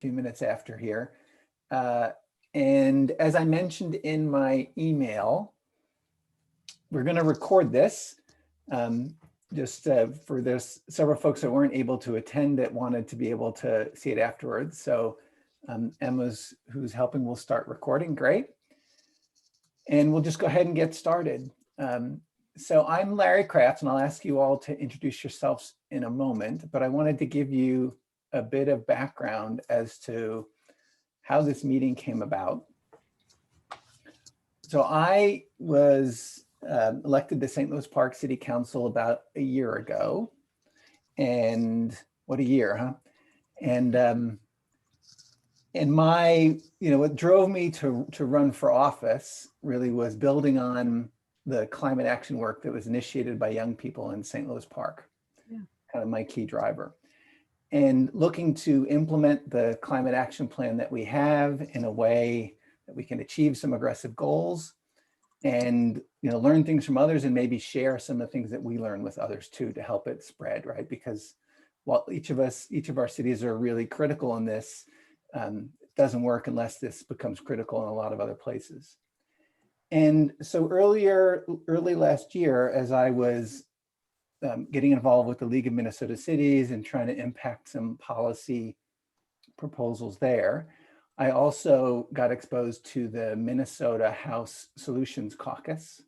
few minutes after here. And as I mentioned in my email, we're going to record this. Just for there's several folks that weren't able to attend that wanted to be able to see it afterwards. So Emma's, who's helping, will start recording. Great. And we'll just go ahead and get started. So I'm Larry Kraft, and I'll ask you all to introduce yourselves in a moment, but I wanted to give you a bit of background as to how this meeting came about. So I was elected to St. Louis Park City Council about a year ago, and what a year, huh? And my, what drove me to run for office really was building on the climate action work that was initiated by young people in St. Louis Park, kind of my key driver. And looking to implement the climate action plan that we have in a way that we can achieve some aggressive goals and learn things from others and maybe share some of the things that we learn with others too to help it spread, right? Because while each of our cities are really critical in this, it doesn't work unless this becomes critical in a lot of other places. And so early last year, as I was getting involved with the League of Minnesota Cities and trying to impact some policy proposals there, I also got exposed to the Minnesota House Solutions Caucus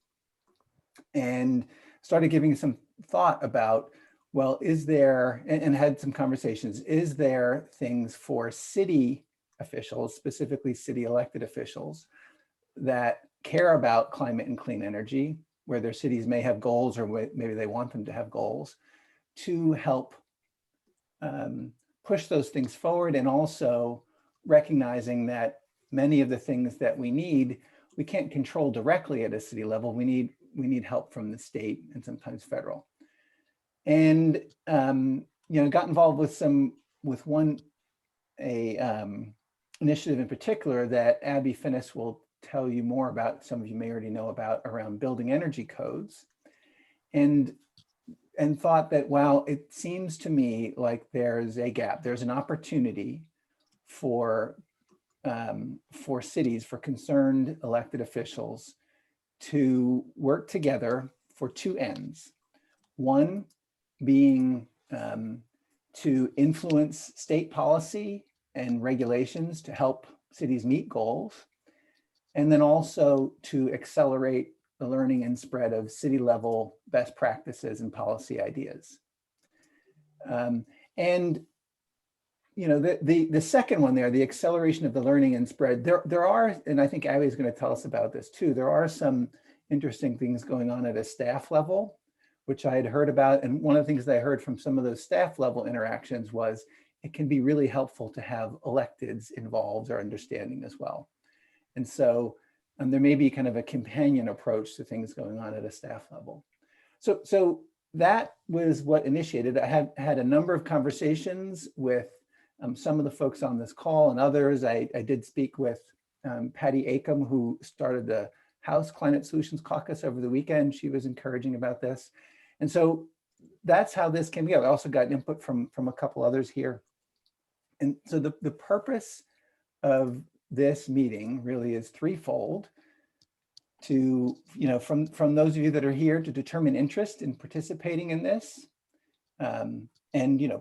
and started giving some thought about, well, is there, and had some conversations, is there things for city officials, specifically city elected officials, that care about climate and clean energy, where their cities may have goals or maybe they want them to have goals, to help push those things forward, and also recognizing that many of the things that we need, we can't control directly at a city level. We need help from the state and sometimes federal. And got involved with one initiative in particular that Abby Finnis will tell you more about, some of you may already know about, around building energy codes, and thought that, wow, it seems to me like there's a gap, there's an opportunity for cities, for concerned elected officials to work together for two ends. One being to influence state policy and regulations to help cities meet goals, and then also to accelerate the learning and spread of city level best practices and policy ideas. And the second one there, the acceleration of the learning and spread, there are, and I think Abby is going to tell us about this too, there are some interesting things going on at a staff level, which I had heard about. And one of the things that I heard from some of those staff level interactions was it can be really helpful to have electeds involved or understanding as well. And so there may be kind of a companion approach to things going on at a staff level. So that was what initiated. I had a number of conversations with some of the folks on this call and others. I did speak with Patty Acom, who started the House Climate Solutions Caucus over the weekend. She was encouraging about this. And so that's how this came together. I also got input from a couple others here. And so the purpose of this meeting really is threefold: to, from those of you that are here, to determine interest in participating in this, and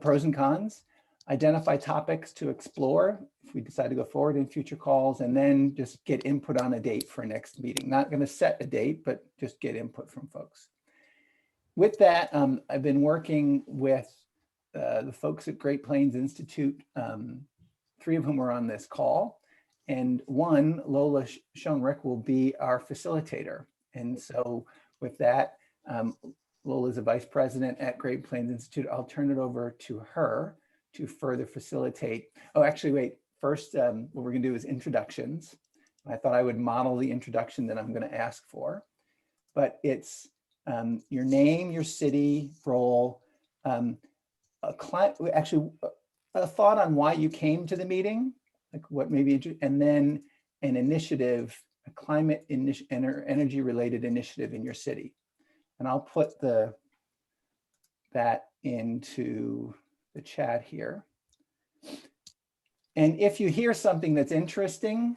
pros and cons, identify topics to explore if we decide to go forward in future calls, and then just get input on a date for next meeting. Not going to set a date, but just get input from folks. With that, I've been working with the folks at Great Plains Institute, three of whom are on this call. And one, Lola Schoenrich, will be our facilitator. And so with that, Lola is a vice president at Great Plains Institute. I'll turn it over to her to further facilitate. Oh, actually, wait. First, what we're going to do is introductions. I thought I would model the introduction that I'm going to ask for. But it's your name, your city, role, actually a thought on why you came to the meeting, like what maybe, and then an initiative, a climate energy related initiative in your city. And I'll put that into the chat here. And if you hear something that's interesting,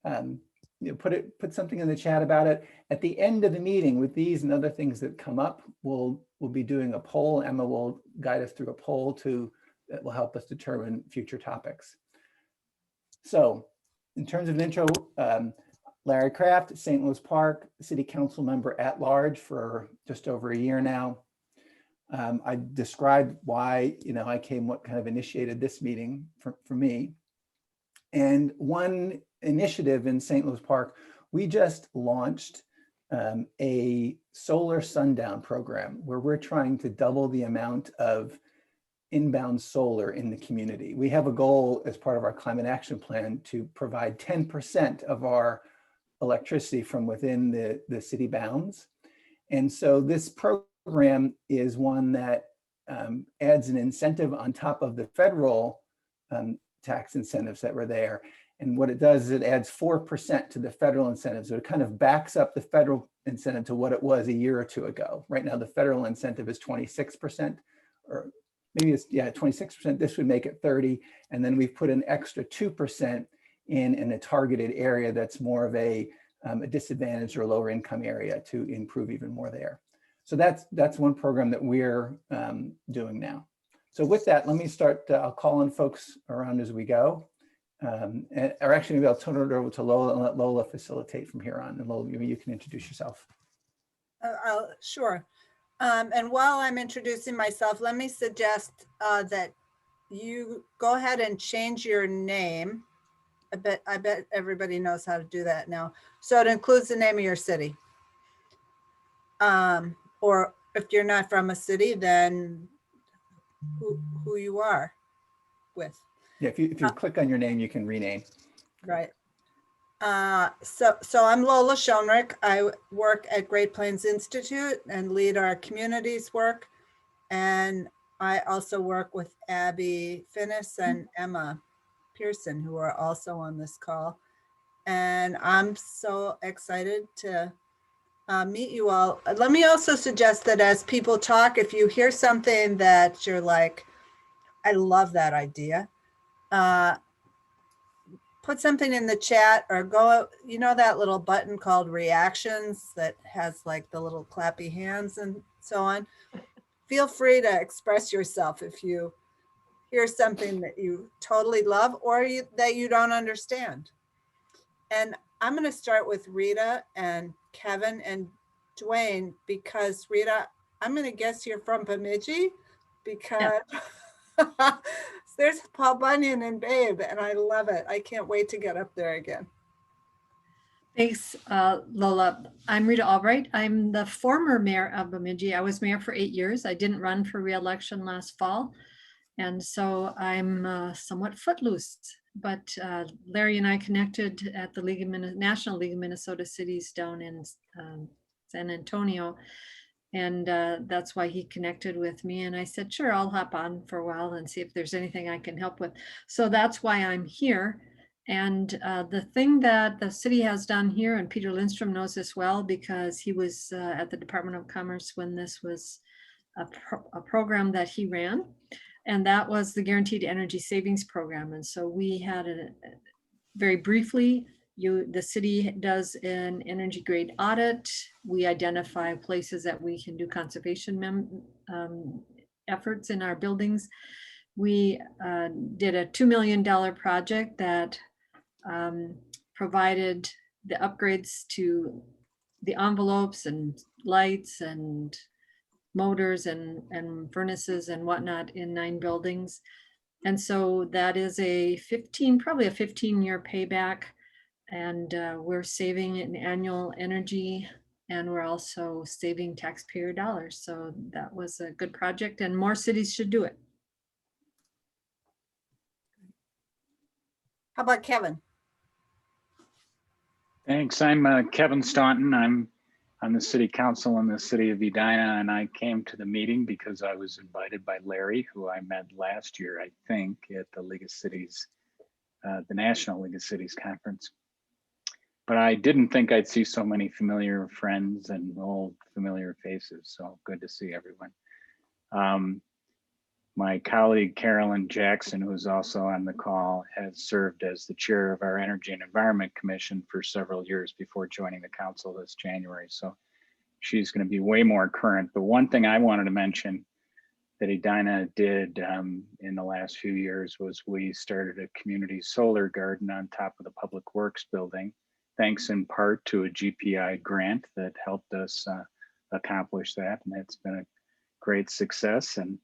put something in the chat about it. At the end of the meeting, with these and other things that come up, we'll be doing a poll. Emma will guide us through a poll that will help us determine future topics. So in terms of an intro, Larry Kraft, St. Louis Park, City Council member at large for just over a year now. I described why I came, what kind of initiated this meeting for me. And one initiative in St. Louis Park, we just launched a solar sundown program where we're trying to double the amount of inbound solar in the community. We have a goal as part of our climate action plan to provide 10% of our electricity from within the city bounds. And so this program is one that adds an incentive on top of the federal tax incentives that were there. And what it does is it adds 4% to the federal incentive. So it kind of backs up the federal incentive to what it was a year or two ago. Right now, the federal incentive is 26%, or maybe it's, 26%. This would make it 30. And then we've put an extra 2% in a targeted area that's more of a disadvantaged or lower income area to improve even more there. So that's one program that we're doing now. So with that, let me start. I'll call on folks around as we go. Or actually, maybe I'll turn it over to Lola and let Lola facilitate from here on. And Lola, maybe you can introduce yourself. Sure. And while I'm introducing myself, let me suggest that you go ahead and change your name. I bet everybody knows how to do that now. So it includes the name of your city. Or if you're not from a city, then who you are with. Yeah, if you click on your name, you can rename. Right. So I'm Lola Schoenrich. I work at Great Plains Institute and lead our communities work. And I also work with Abby Finnis and Emma Pearson, who are also on this call. And I'm so excited to meet you all. Let me also suggest that as people talk, if you hear something that you're like, I love that idea, put something in the chat or go, that little button called reactions that has like the little clappy hands and so on. Feel free to express yourself if you hear something that you totally love or that you don't understand. And I'm going to start with Rita and Kevin and Dwayne, because Rita, I'm going to guess you're from Bemidji, because there's Paul Bunyan and Babe, and I love it. I can't wait to get up there again. Thanks, Lola. I'm Rita Albright. I'm the former mayor of Bemidji. I was mayor for 8 years. I didn't run for re-election last fall. And so I'm somewhat footloose, but Larry and I connected at the National League of Minnesota Cities down in San Antonio. And that's why he connected with me. And I said, sure, I'll hop on for a while and see if there's anything I can help with. So that's why I'm here. And the thing that the city has done here, and Peter Lindstrom knows this well because he was at the Department of Commerce when this was a program that he ran, and that was the Guaranteed Energy Savings Program. And so we had very briefly, the city does an energy grade audit. We identify places that we can do conservation efforts in our buildings. We did a $2 million project that provided the upgrades to the envelopes and lights and motors and furnaces and whatnot in 9 buildings. And so that is probably a 15-year payback. And we're saving an annual energy, and we're also saving taxpayer dollars. So that was a good project, and more cities should do it. How about Kevin? Thanks. I'm Kevin Staunton. I'm on the city council in the city of Edina, and I came to the meeting because I was invited by Larry, who I met last year, I think, at the League of Cities, the National League of Cities conference. But I didn't think I'd see so many familiar friends and old familiar faces. So good to see everyone. My colleague Carolyn Jackson, who's also on the call, has served as the chair of our Energy and Environment Commission for several years before joining the council this January. So she's going to be way more current. But one thing I wanted to mention that Edina did in the last few years was we started a community solar garden on top of the Public Works building, thanks in part to a GPI grant that helped us accomplish that. And it's been a great success. And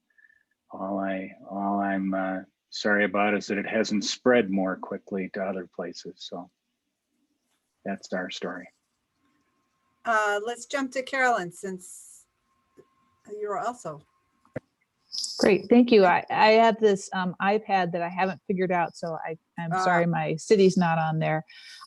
all I'm sorry about is that it hasn't spread more quickly to other places. So that's our story. Let's jump to Carolyn, since you're also. Great, thank you. I have this iPad that I haven't figured out, so I'm sorry my city's not on there.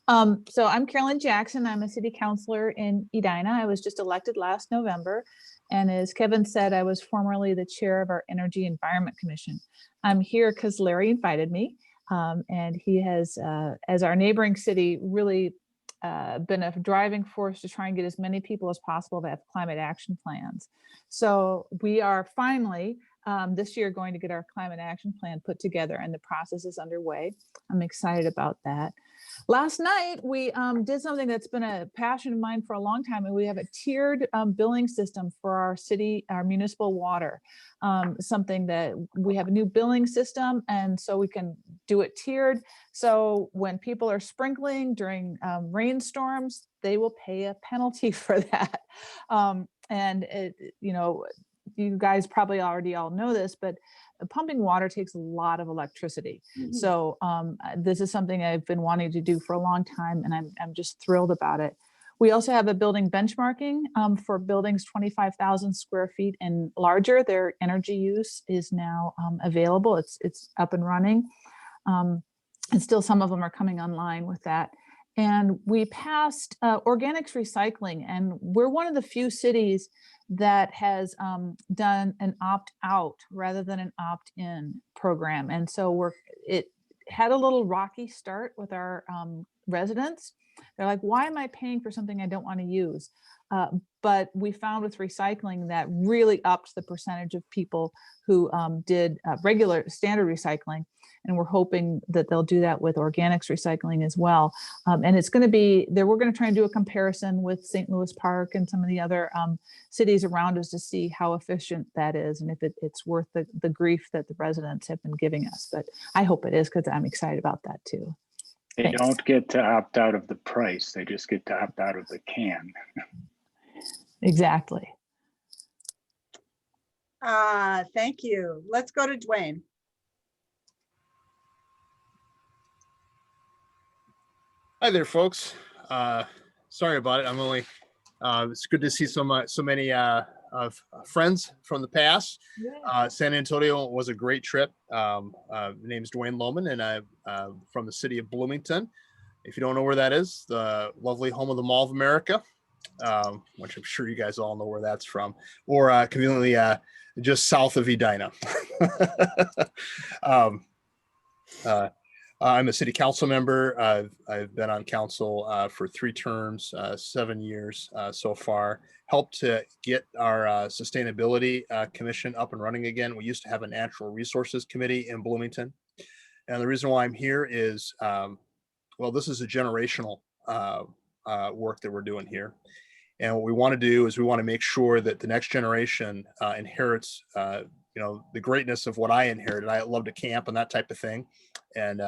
So I'm Carolyn Jackson. I'm a city councilor in Edina. I was just elected last November. And as Kevin said, I was formerly the chair of our Energy Environment Commission. I'm here because Larry invited me, and he has, as our neighboring city, really been a driving force to try and get as many people as possible to have climate action plans. So we are finally this year going to get our climate action plan put together, and the process is underway. I'm excited about that. Last night, we did something that's been a passion of mine for a long time, and we have a tiered billing system for our city, our municipal water. Something that we have a new billing system, and so we can do it tiered. So when people are sprinkling during rainstorms, they will pay a penalty for that. And it, you know, you guys probably already all know this, but pumping water takes a lot of electricity. Mm-hmm. So this is something I've been wanting to do for a long time, and I'm just thrilled about it. We also have a building benchmarking for buildings 25,000 square feet and larger. Their energy use is now available. It's up and running. And still some of them are coming online with that. And we passed organics recycling, and we're one of the few cities that has done an opt-out rather than an opt-in program. And so it had a little rocky start with our residents. They're like, why am I paying for something I don't want to use? But we found with recycling that really upped the percentage of people who did regular standard recycling. And we're hoping that they'll do that with organics recycling as well. And it's going to be there. We're going to try and do a comparison with St. Louis Park and some of the other cities around us to see how efficient that is, and if it's worth the grief that the residents have been giving us. But I hope it is, because I'm excited about that too. They Thanks. Don't get to opt out of the price. They just get to opt out of the can. Exactly. Thank you. Let's go to Dwayne. Hi there, folks. Sorry about it. I'm only. It's good to see so many friends from the past. Yeah. San Antonio was a great trip. My name is Dwayne Lohman, and I'm from the city of Bloomington. If you don't know where that is, the lovely home of the Mall of America, which I'm sure you guys all know where that's from, or conveniently just south of Edina. I'm a city council member. I've been on council for 3 terms, 7 years so far. Helped to get our sustainability commission up and running again. We used to have a natural resources committee in Bloomington. And the reason why I'm here is, well, this is a generational work that we're doing here. And what we want to do is we want to make sure that the next generation inherits, you know, the greatness of what I inherited. I love to camp and that type of thing. And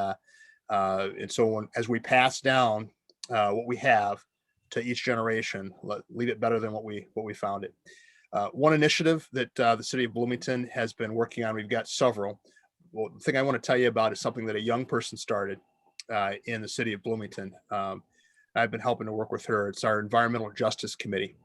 so as we pass down what we have to each generation, leave it better than what we found it. One initiative that the city of Bloomington has been working on, we've got several. Well, the thing I want to tell you about is something that a young person started in the city of Bloomington. I've been helping to work with her. It's our Environmental Justice Committee.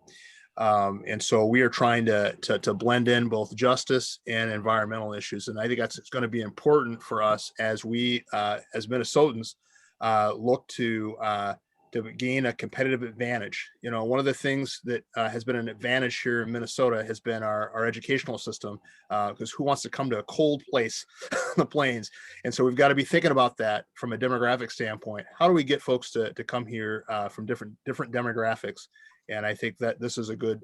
And so we are trying to blend in both justice and environmental issues. And I think it's going to be important for us as we, as Minnesotans, look to gain a competitive advantage. You know, one of the things that has been an advantage here in Minnesota has been our educational system, because who wants to come to a cold place on the plains? And so we've got to be thinking about that from a demographic standpoint. How do we get folks to come here from different demographics? And I think that this is a good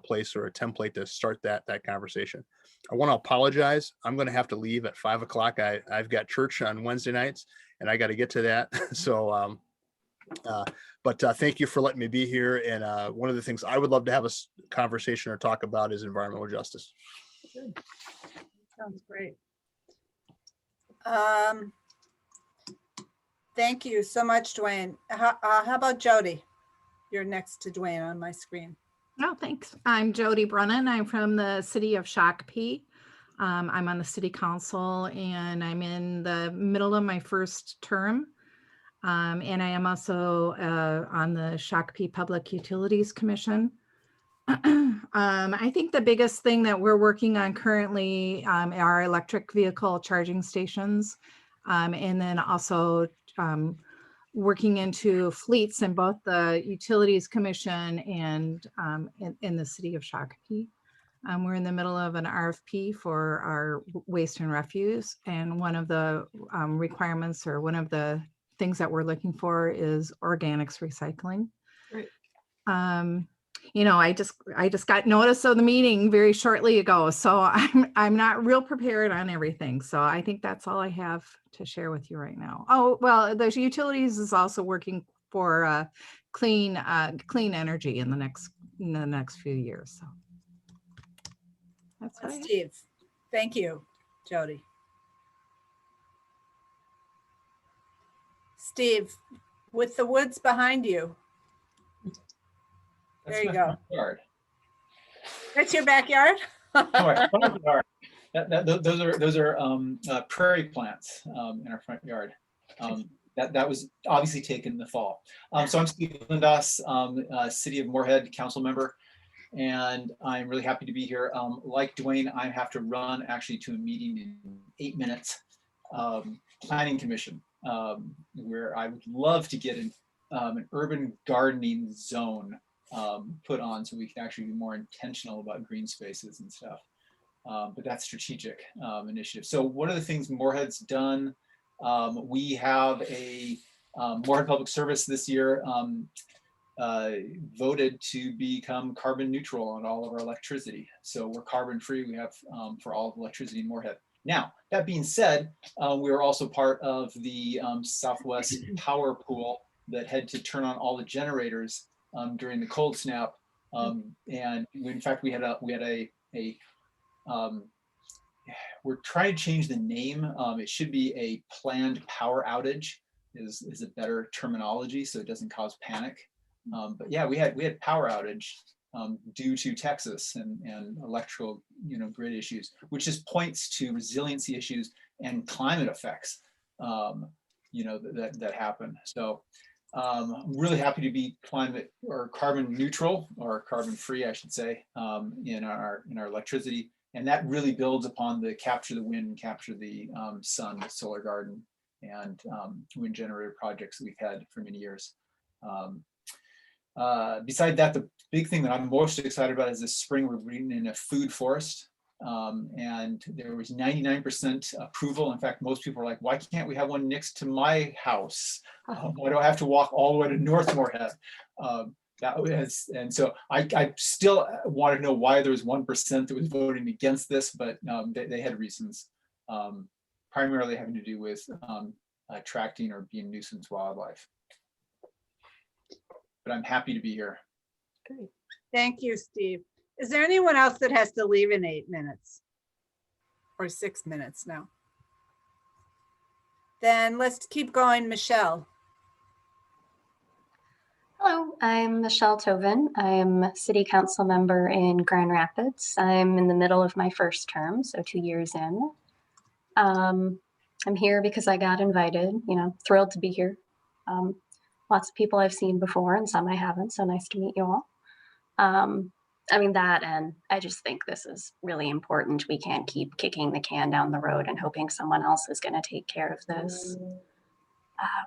place or a template to start that conversation. I want to apologize. I'm going to have to leave at 5 o'clock. I've got church on Wednesday nights and I got to get to that. So, but thank you for letting me be here. And one of the things I would love to have a conversation or talk about is environmental justice. Sounds great. Thank you so much, Dwayne. How about Jody? You're next to Dwayne on my screen. Oh, thanks. I'm Jody Brennan. I'm from the city of Shakopee. I'm on the city council and I'm in the middle of my first term. And I am also on the Shakopee Public Utilities Commission. I think the biggest thing that we're working on currently are electric vehicle charging stations. And then also working into fleets in both the Utilities Commission and in the city of Shakopee. We're in the middle of an RFP for our waste and refuse. And one of the requirements or one of the things that we're looking for is organics recycling. Right. You know, I just got notice of the meeting very shortly ago, so I'm not real prepared on everything. So I think that's all I have to share with you right now. Oh, well, the utilities is also working for clean energy in the next few years. So that's what I have. Steve. Thank you, Jody. Steve, with the woods behind you. That's There you my go. front yard. That's your backyard? Oh, my front yard. Those are prairie plants in our front yard. That was obviously taken in the fall. So I'm Steve Lindas, City of Moorhead council member, and I'm really happy to be here. Like Dwayne, I have to run actually to a meeting in 8 minutes. Planning Commission, where I would love to get an urban gardening zone put on so we can actually be more intentional about green spaces and stuff. But that's strategic initiative. So one of the things Moorhead's done, we have a Moorhead Public Service this year voted to become carbon neutral on all of our electricity. So we're carbon free. We have for all of electricity in Moorhead. Now, that being said, we are also part of the Southwest Power Pool that had to turn on all the generators during the cold snap. And in fact, we're trying to change the name. It should be a planned power outage is a better terminology so it doesn't cause panic. But yeah, we had power outage due to Texas and electrical grid issues, which just points to resiliency issues and climate effects that happen. So I'm really happy to be climate or carbon neutral or carbon free, I should say, in our electricity. And that really builds upon the capture the wind, capture the sun, the solar garden, and wind generator projects that we've had for many years. Beside that, the big thing that I'm most excited about is this spring we're bringing in a food forest. And there was 99% approval. In fact, most people are like, why can't we have one next to my house? Why do I have to walk all the way to North Moorhead? And so I still want to know why there was 1% that was voting against this, but they had reasons, primarily having to do with attracting or being nuisance wildlife. But I'm happy to be here. Great. Thank you, Steve. Is there anyone else that has to leave in 8 minutes? Or 6 minutes now? Then let's keep going, Michelle. Hello, I'm Michelle Tovin. I'm a city council member in Grand Rapids. I'm in the middle of my first term, so 2 years in. I'm here because I got invited, thrilled to be here. Lots of people I've seen before and some I haven't, so nice to meet you all. That, and I just think this is really important. We can't keep kicking the can down the road and hoping someone else is going to take care of this.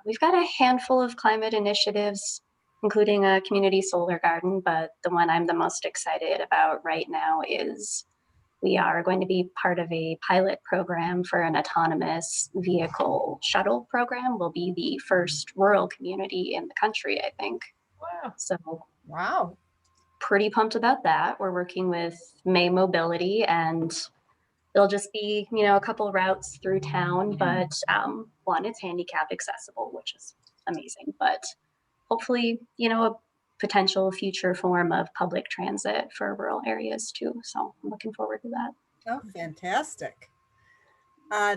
We've got a handful of climate initiatives, including a community solar garden, but the one I'm the most excited about right now is we are going to be part of a pilot program for an autonomous vehicle shuttle program. We'll be the first rural community in the country, I think. Wow. So Wow. Pretty pumped about that. We're working with May Mobility, and there'll just be, a couple routes through town, but one, it's handicap accessible, which is amazing, but hopefully, a potential future form of public transit for rural areas too. So I'm looking forward to that. Oh, fantastic.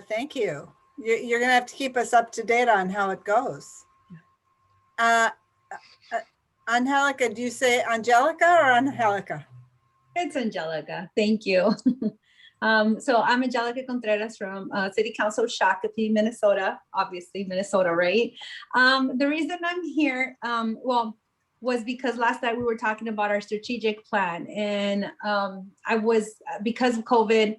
Thank you. You're going to have to keep us up to date on how it goes. Angelica, do you say Angelica or Angelica? It's Angelica. Thank you. So I'm Angelica Contreras from City Council Shakopee, Minnesota, obviously Minnesota, right? The reason I'm here, was because last night we were talking about our strategic plan, and because of COVID,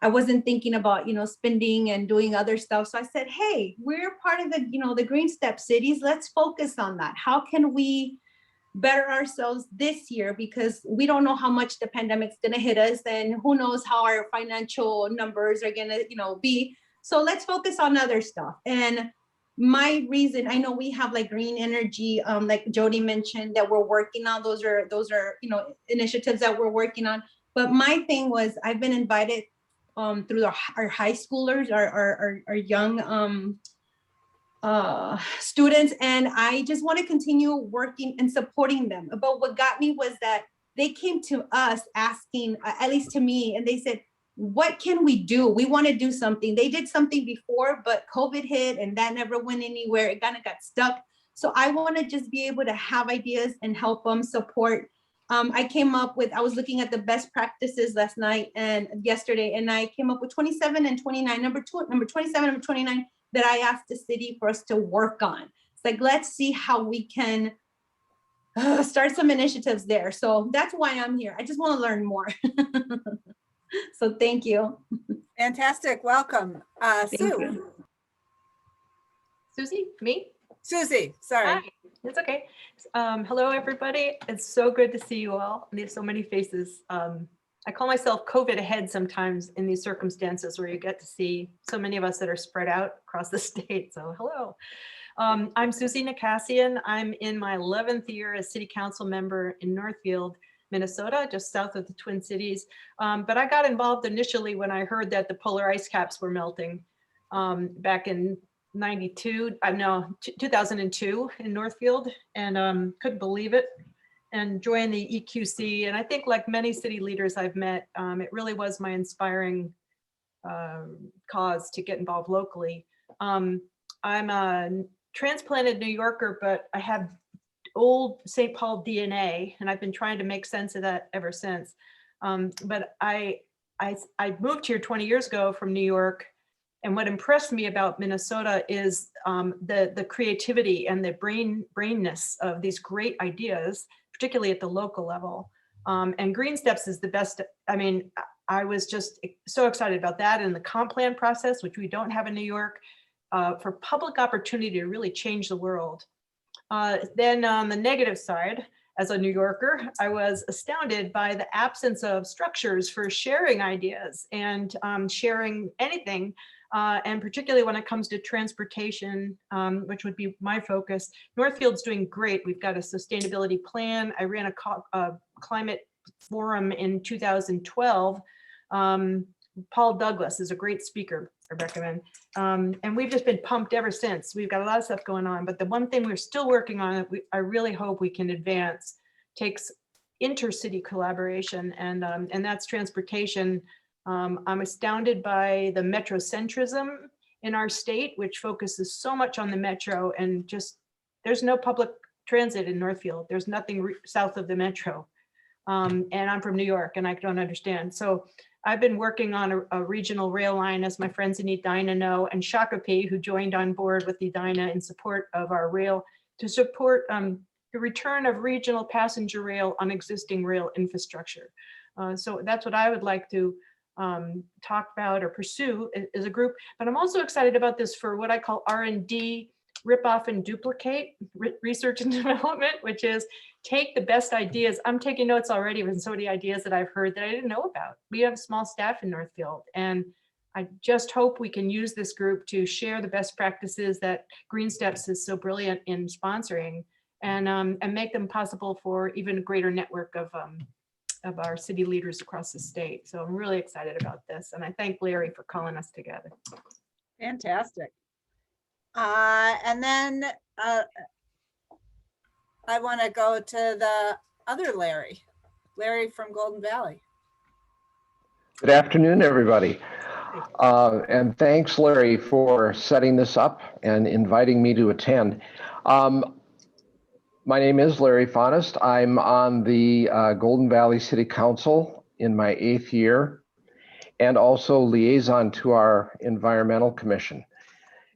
I wasn't thinking about, spending and doing other stuff. So I said, hey, we're part of the Green Step cities. Let's focus on that. How can we better ourselves this year, because we don't know how much the pandemic's going to hit us, and who knows how our financial numbers are going to be. So let's focus on other stuff. And my reason, I know we have like green energy, like Jody mentioned, that we're working on. Those are initiatives that we're working on. But my thing was, I've been invited through our high schoolers, our young students, and I just want to continue working and supporting them. But what got me was that they came to us asking, at least to me, and they said, what can we do? We want to do something. They did something before, but COVID hit and that never went anywhere. It kind of got stuck. So I want to just be able to have ideas and help them support. I was looking at the best practices last night and yesterday, and I came up with 27 and 29, number 27, number 29, that I asked the city for us to work on. It's like, let's see how we can start some initiatives there. So that's why I'm here. I just want to learn more. So thank you. Fantastic. Welcome. Sue. You. Susie, me? Susie, sorry. Hi. It's okay. Hello, everybody. It's so good to see you all. There's so many faces. I call myself COVID ahead sometimes in these circumstances where you get to see so many of us that are spread out across the state. So hello. I'm Susie Nakassian. I'm in my 11th year as city council member in Northfield, Minnesota, just south of the Twin Cities. But I got involved initially when I heard that the polar ice caps were melting back in 2002 in Northfield, and couldn't believe it, and joined the EQC. And I think, like many city leaders I've met, it really was my inspiring cause to get involved locally. I'm a transplanted New Yorker, but I have old St. Paul DNA, and I've been trying to make sense of that ever since. But I moved here 20 years ago from New York, and what impressed me about Minnesota is the creativity and the brainness of these great ideas, particularly at the local level. And Green Steps is the best. I mean, I was just so excited about that, and the comp plan process, which we don't have in New York, for public opportunity to really change the world. Then on the negative side, as a New Yorker, I was astounded by the absence of structures for sharing ideas and sharing anything. And particularly when it comes to transportation, which would be my focus. Northfield's doing great. We've got a sustainability plan. I ran a climate forum in 2012. Paul Douglas is a great speaker, I recommend. And we've just been pumped ever since. We've got a lot of stuff going on, but the one thing we're still working on, I really hope we can advance, takes intercity collaboration, and that's transportation. I'm astounded by the metrocentrism in our state, which focuses so much on the metro, and just, there's no public transit in Northfield. There's nothing south of the metro. And I'm from New York, and I don't understand. So I've been working on a regional rail line, as my friends in Edina know, and Shakopee, who joined on board with Edina in support of our rail, to support the return of regional passenger rail on existing rail infrastructure. So that's what I would like to talk about or pursue as a group. But I'm also excited about this for what I call R&D, rip off and duplicate, research and development, which is take the best ideas. I'm taking notes already from so many ideas that I've heard that I didn't know about. We have a small staff in Northfield, and I just hope we can use this group to share the best practices that Green Steps is so brilliant in sponsoring, and make them possible for even a greater network of our city leaders across the state. So I'm really excited about this. And I thank Larry for calling us together. Fantastic. And then I want to go to the other Larry from Golden Valley. Good afternoon, everybody. And thanks, Larry, for setting this up and inviting me to attend. My name is Larry Faunist. I'm on the Golden Valley City Council in my 8th year, and also liaison to our Environmental Commission.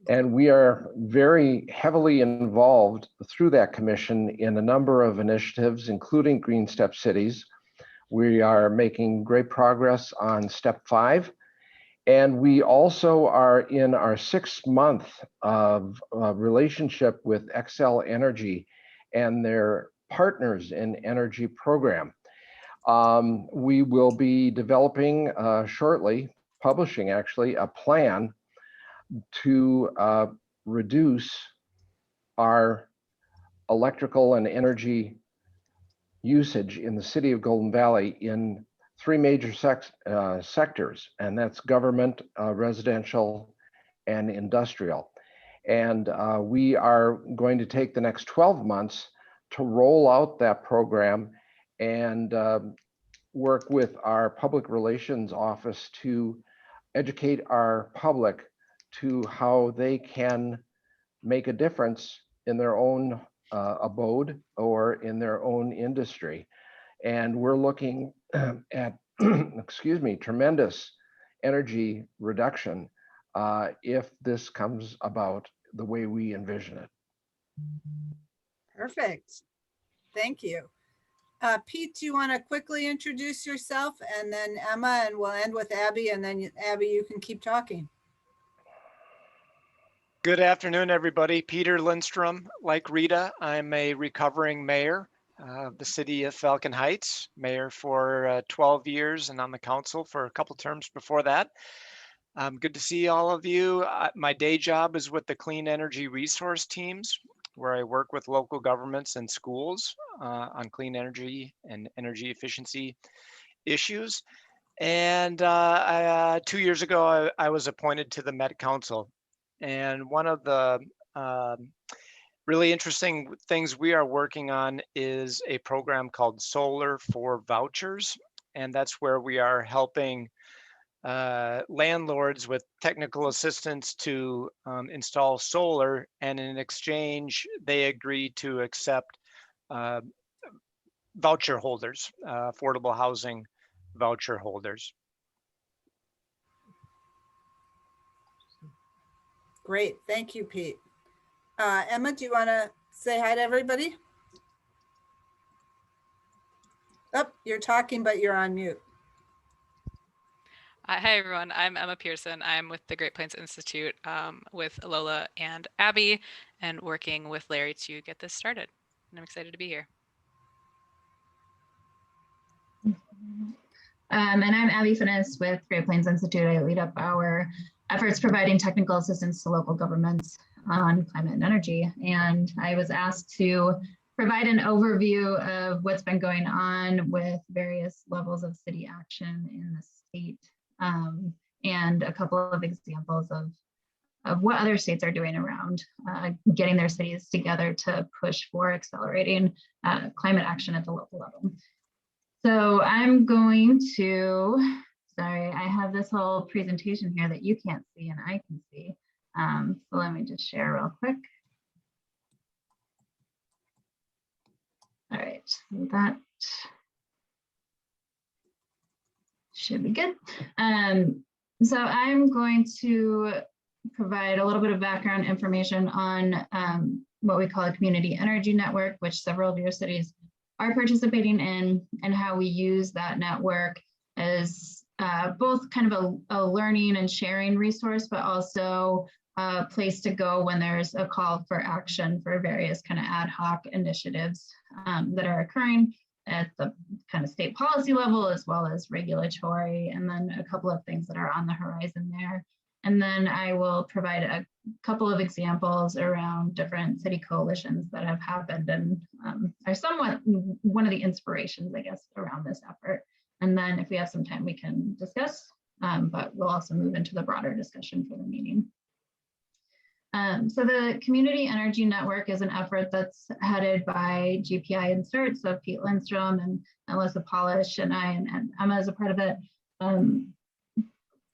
And we are very heavily involved through that commission in a number of initiatives, including Green Step Cities. We are making great progress on Step 5. And we also are in our 6th month of relationship with Xcel Energy and their Partners in Energy program. We will be developing shortly, publishing actually, a plan to reduce our electrical and energy usage in the city of Golden Valley in 3 major sectors, and that's government, residential, and industrial. And we are going to take the next 12 months to roll out that program and work with our public relations office to educate our public to how they can make a difference in their own abode or in their own industry. And we're looking at, excuse me, tremendous energy reduction if this comes about the way we envision it. Perfect. Thank you. Pete, do you want to quickly introduce yourself, and then Emma, and we'll end with Abby, and then Abby, you can keep talking. Good afternoon, everybody. Peter Lindstrom. Like Rita, I'm a recovering mayor of the city of Falcon Heights, mayor for 12 years and on the council for a couple terms before that. Good to see all of you. My day job is with the clean energy resource teams, where I work with local governments and schools on clean energy and energy efficiency issues. And 2 years ago, I was appointed to the Met Council. And one of the really interesting things we are working on is a program called Solar for Vouchers. And that's where we are helping landlords with technical assistance to install solar, and in exchange they agree to accept voucher holders, affordable housing voucher holders. Great, thank you, Pete. Emma, do you want to say hi to everybody? Oh, you're talking, but you're on mute. Hi, everyone. I'm Emma Pearson. I'm with the Great Plains Institute with Lola and Abby, and working with Larry to get this started. And I'm excited to be here. And I'm Abby Finnis with Great Plains Institute. I lead up our efforts providing technical assistance to local governments on climate and energy. And I was asked to provide an overview of what's been going on with various levels of city action in the state, and a couple of examples of what other states are doing around getting their cities together to push for accelerating climate action at the local level. So I'm going to, sorry, I have this whole presentation here that you can't see and I can see. So let me just share real quick. All right, so that should be good. So I'm going to provide a little bit of background information on what we call a community energy network, which several of your cities are participating in, and how we use that network as both kind of a learning and sharing resource, but also a place to go when there's a call for action for various kind of ad hoc initiatives that are occurring at the kind of state policy level, as well as regulatory, and then a couple of things that are on the horizon there. And then I will provide couple of examples around different city coalitions that have happened and are somewhat one of the inspirations, I guess, around this effort. And then if we have some time, we can discuss, but we'll also move into the broader discussion for the meeting. So the Community Energy Network is an effort that's headed by GPI Insert, so Pete Lindstrom and Alyssa Polish and I and Emma as a part of it,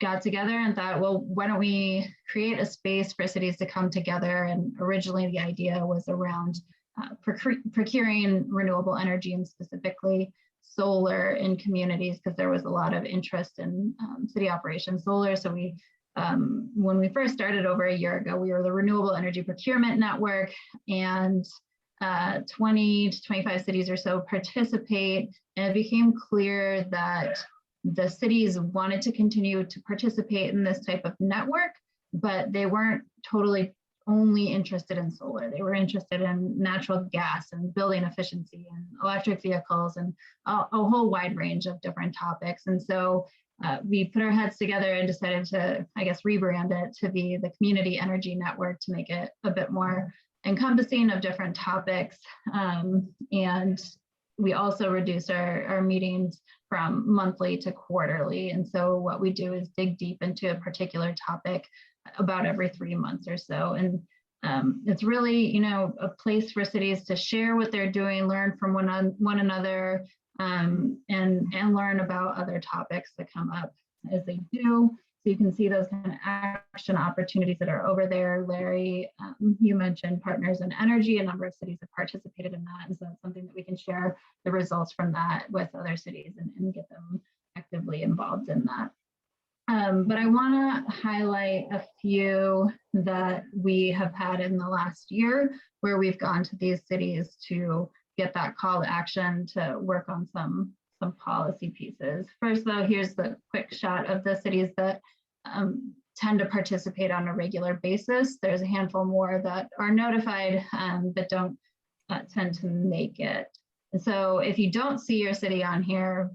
got together and thought, well, why don't we create a space for cities to come together? And originally the idea was around procuring renewable energy and specifically solar in communities, because there was a lot of interest in city operation solar. So we, when we first started over a year ago, we were the Renewable Energy Procurement Network, and 20 to 25 cities or so participate. And it became clear that the cities wanted to continue to participate in this type of network, but they weren't totally only interested in solar. They were interested in natural gas and building efficiency and electric vehicles and a whole wide range of different topics. And so we put our heads together and decided to, I guess, rebrand it to be the Community Energy Network to make it a bit more encompassing of different topics. And we also reduced our meetings from monthly to quarterly. And so what we do is dig deep into a particular topic about every 3 months or so. And it's really, you know, a place for cities to share what they're doing, learn from one another, and learn about other topics that come up as they do. So you can see those kind of action opportunities that are over there. Larry, you mentioned Partners in Energy. A number of cities have participated in that. And so it's something that we can share the results from that with other cities and get them actively involved in that. But I want to highlight a few that we have had in the last year where we've gone to these cities to get that call to action to work on some policy pieces. First, though, here's the quick shot of the cities that tend to participate on a regular basis. There's a handful more that are notified but don't tend to make it. And so if you don't see your city on here,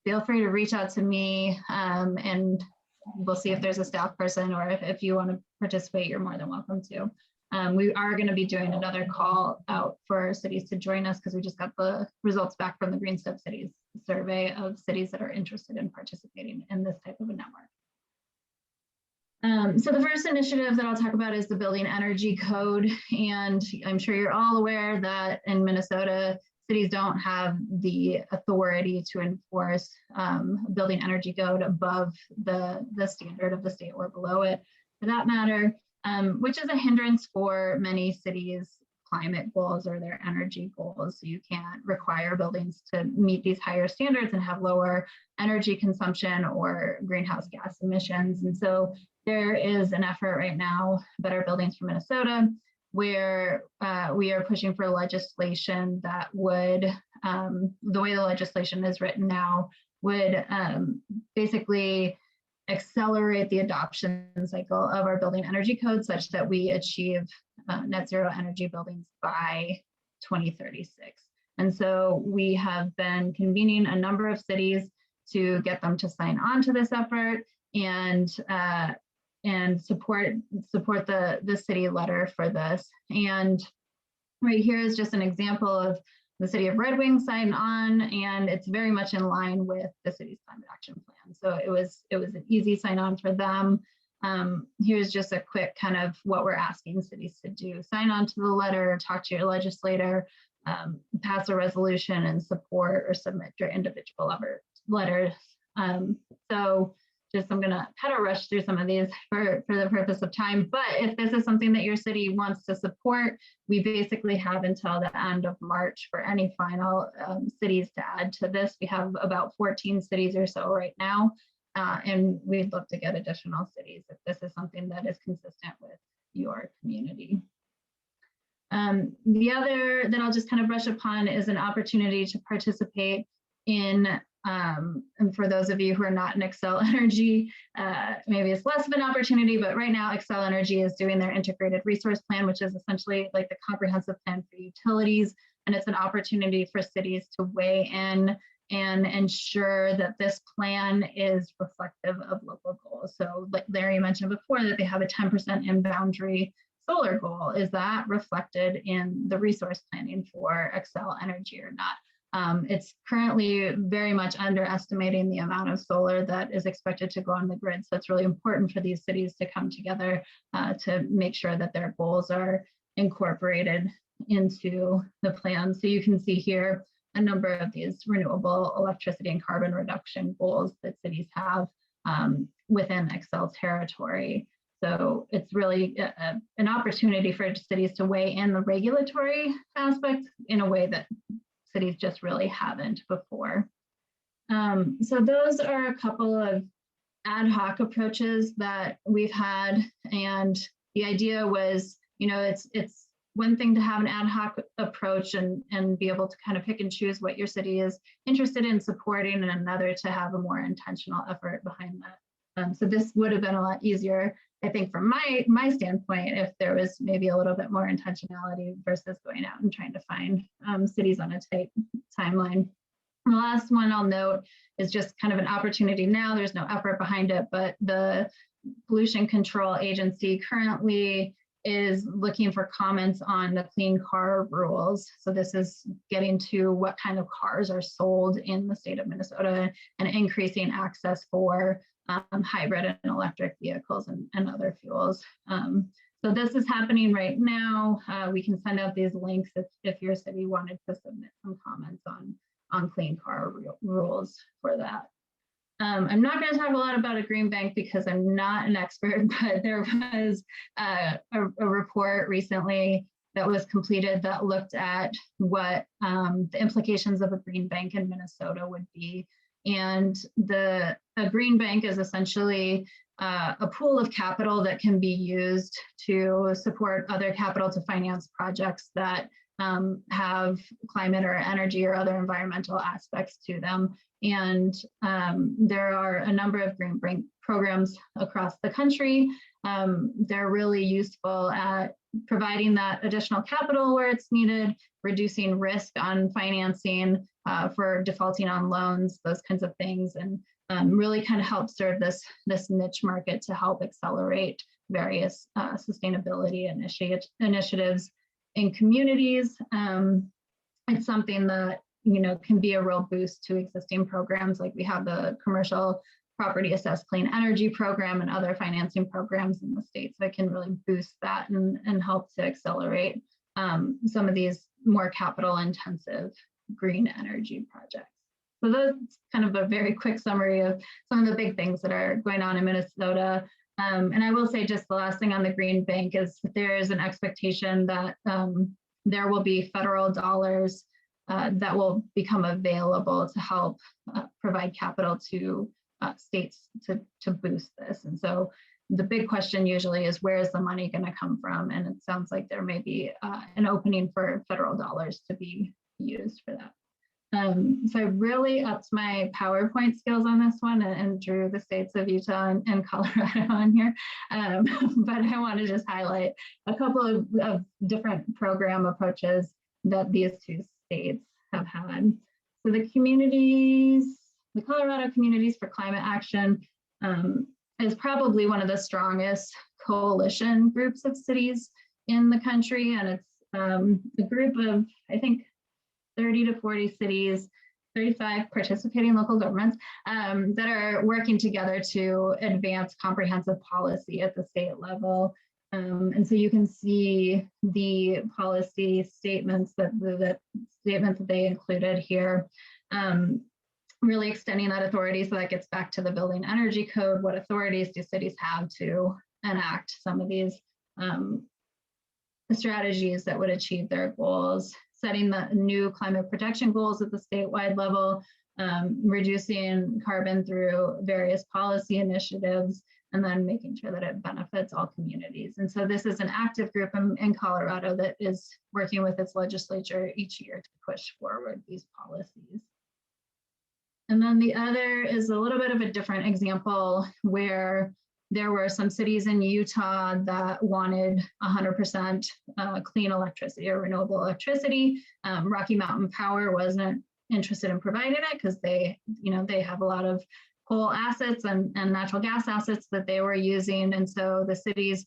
feel free to reach out to me and we'll see if there's a staff person, or if you want to participate, you're more than welcome to. We are going to be doing another call out for cities to join us because we just got the results back from the Green Step Cities survey of cities that are interested in participating in this type of a network. So the first initiative that I'll talk about is the Building Energy Code. And I'm sure you're all aware that in Minnesota, cities don't have the authority to enforce building energy code above the standard of the state or below it, for that matter, which is a hindrance for many cities' climate goals or their energy goals. So you can't require buildings to meet these higher standards and have lower energy consumption or greenhouse gas emissions. And so there is an effort right now, Better Buildings for Minnesota, where we are pushing for legislation that would, the way the legislation is written now, would basically accelerate the adoption cycle of our building energy code such that we achieve net zero energy buildings by 2036. And so we have been convening a number of cities to get them to sign on to this effort and support the city letter for this. And right here is just an example of the city of Red Wing signed on, and it's very much in line with the city's climate action plan. So it was an easy sign on for them. Here's just a quick kind of what we're asking cities to do: sign on to the letter, talk to your legislator, pass a resolution, and support or submit your individual letters. So just I'm gonna kind of rush through some of these for the purpose of time, but if this is something that your city wants to support, we basically have until the end of March for any final cities to add to this. We have about 14 cities or so right now, and we'd love to get additional cities if this is something that is consistent with your community. The other that I'll just kind of brush upon is an opportunity to participate in, and for those of you who are not in Xcel Energy, maybe it's less of an opportunity, but right now Xcel Energy is doing their integrated resource plan, which is essentially like the comprehensive plan for utilities. And it's an opportunity for cities to weigh in and ensure that this plan is reflective of local goals. So like Larry mentioned before, that they have a 10% in-boundary solar goal. Is that reflected in the resource planning for Xcel Energy or not? It's currently very much underestimating the amount of solar that is expected to go on the grid. So it's really important for these cities to come together to make sure that their goals are incorporated into the plan. So you can see here a number of these renewable electricity and carbon reduction goals that cities have within Xcel territory. So it's really an opportunity for cities to weigh in the regulatory aspect in a way that cities just really haven't before. So those are a couple of ad hoc approaches that we've had. And the idea was, it's one thing to have an ad hoc approach and be able to kind of pick and choose what your city is interested in supporting, and another to have a more intentional effort behind that. So this would have been a lot easier, I think, from my standpoint, if there was maybe a little bit more intentionality versus going out and trying to find cities on a tight timeline. And the last one I'll note is just kind of an opportunity now. There's no effort behind it, but the Pollution Control Agency currently is looking for comments on the clean car rules. So this is getting to what kind of cars are sold in the state of Minnesota and increasing access for hybrid and electric vehicles and other fuels. So this is happening right now. We can send out these links if your city wanted to submit some comments on clean car rules for that. I'm not going to talk a lot about a green bank because I'm not an expert, but there was a report recently that was completed that looked at what the implications of a green bank in Minnesota would be. And a green bank is essentially a pool of capital that can be used to support other capital to finance projects that have climate or energy or other environmental aspects to them. And there are a number of green bank programs across the country. They're really useful at providing that additional capital where it's needed, reducing risk on financing for defaulting on loans, those kinds of things, and really kind of help serve this niche market to help accelerate various sustainability initiatives in communities. It's something that can be a real boost to existing programs, like we have the commercial property assessed clean energy program and other financing programs in the states that can really boost that and help to accelerate some of these more capital intensive green energy projects. So that's kind of a very quick summary of some of the big things that are going on in Minnesota. And I will say just the last thing on the green bank is there is an expectation that there will be federal dollars that will become available to help provide capital to states to boost this. And so the big question usually is, where is the money going to come from? And it sounds like there may be an opening for federal dollars to be used for that. So I really upped my PowerPoint skills on this one and drew the states of Utah and Colorado on here. But I want to just highlight a couple of different program approaches that these two states have had. So the Colorado Communities for Climate Action is probably one of the strongest coalition groups of cities in the country. And it's a group of, I think, 30 to 40 cities, 35 participating local governments that are working together to advance comprehensive policy at the state level. And so you can see the policy statements that they included here, really extending that authority. So that gets back to the Building Energy Code. What authorities do cities have to enact some of these strategies that would achieve their goals? Setting the new climate protection goals at the statewide level, reducing carbon through various policy initiatives, and then making sure that it benefits all communities. And so this is an active group in Colorado that is working with its legislature each year to push forward these policies. And then the other is a little bit of a different example where there were some cities in Utah that wanted 100% clean electricity or renewable electricity. Rocky Mountain Power wasn't interested in providing it because they, they have a lot of coal assets and natural gas assets that they were using. And so the cities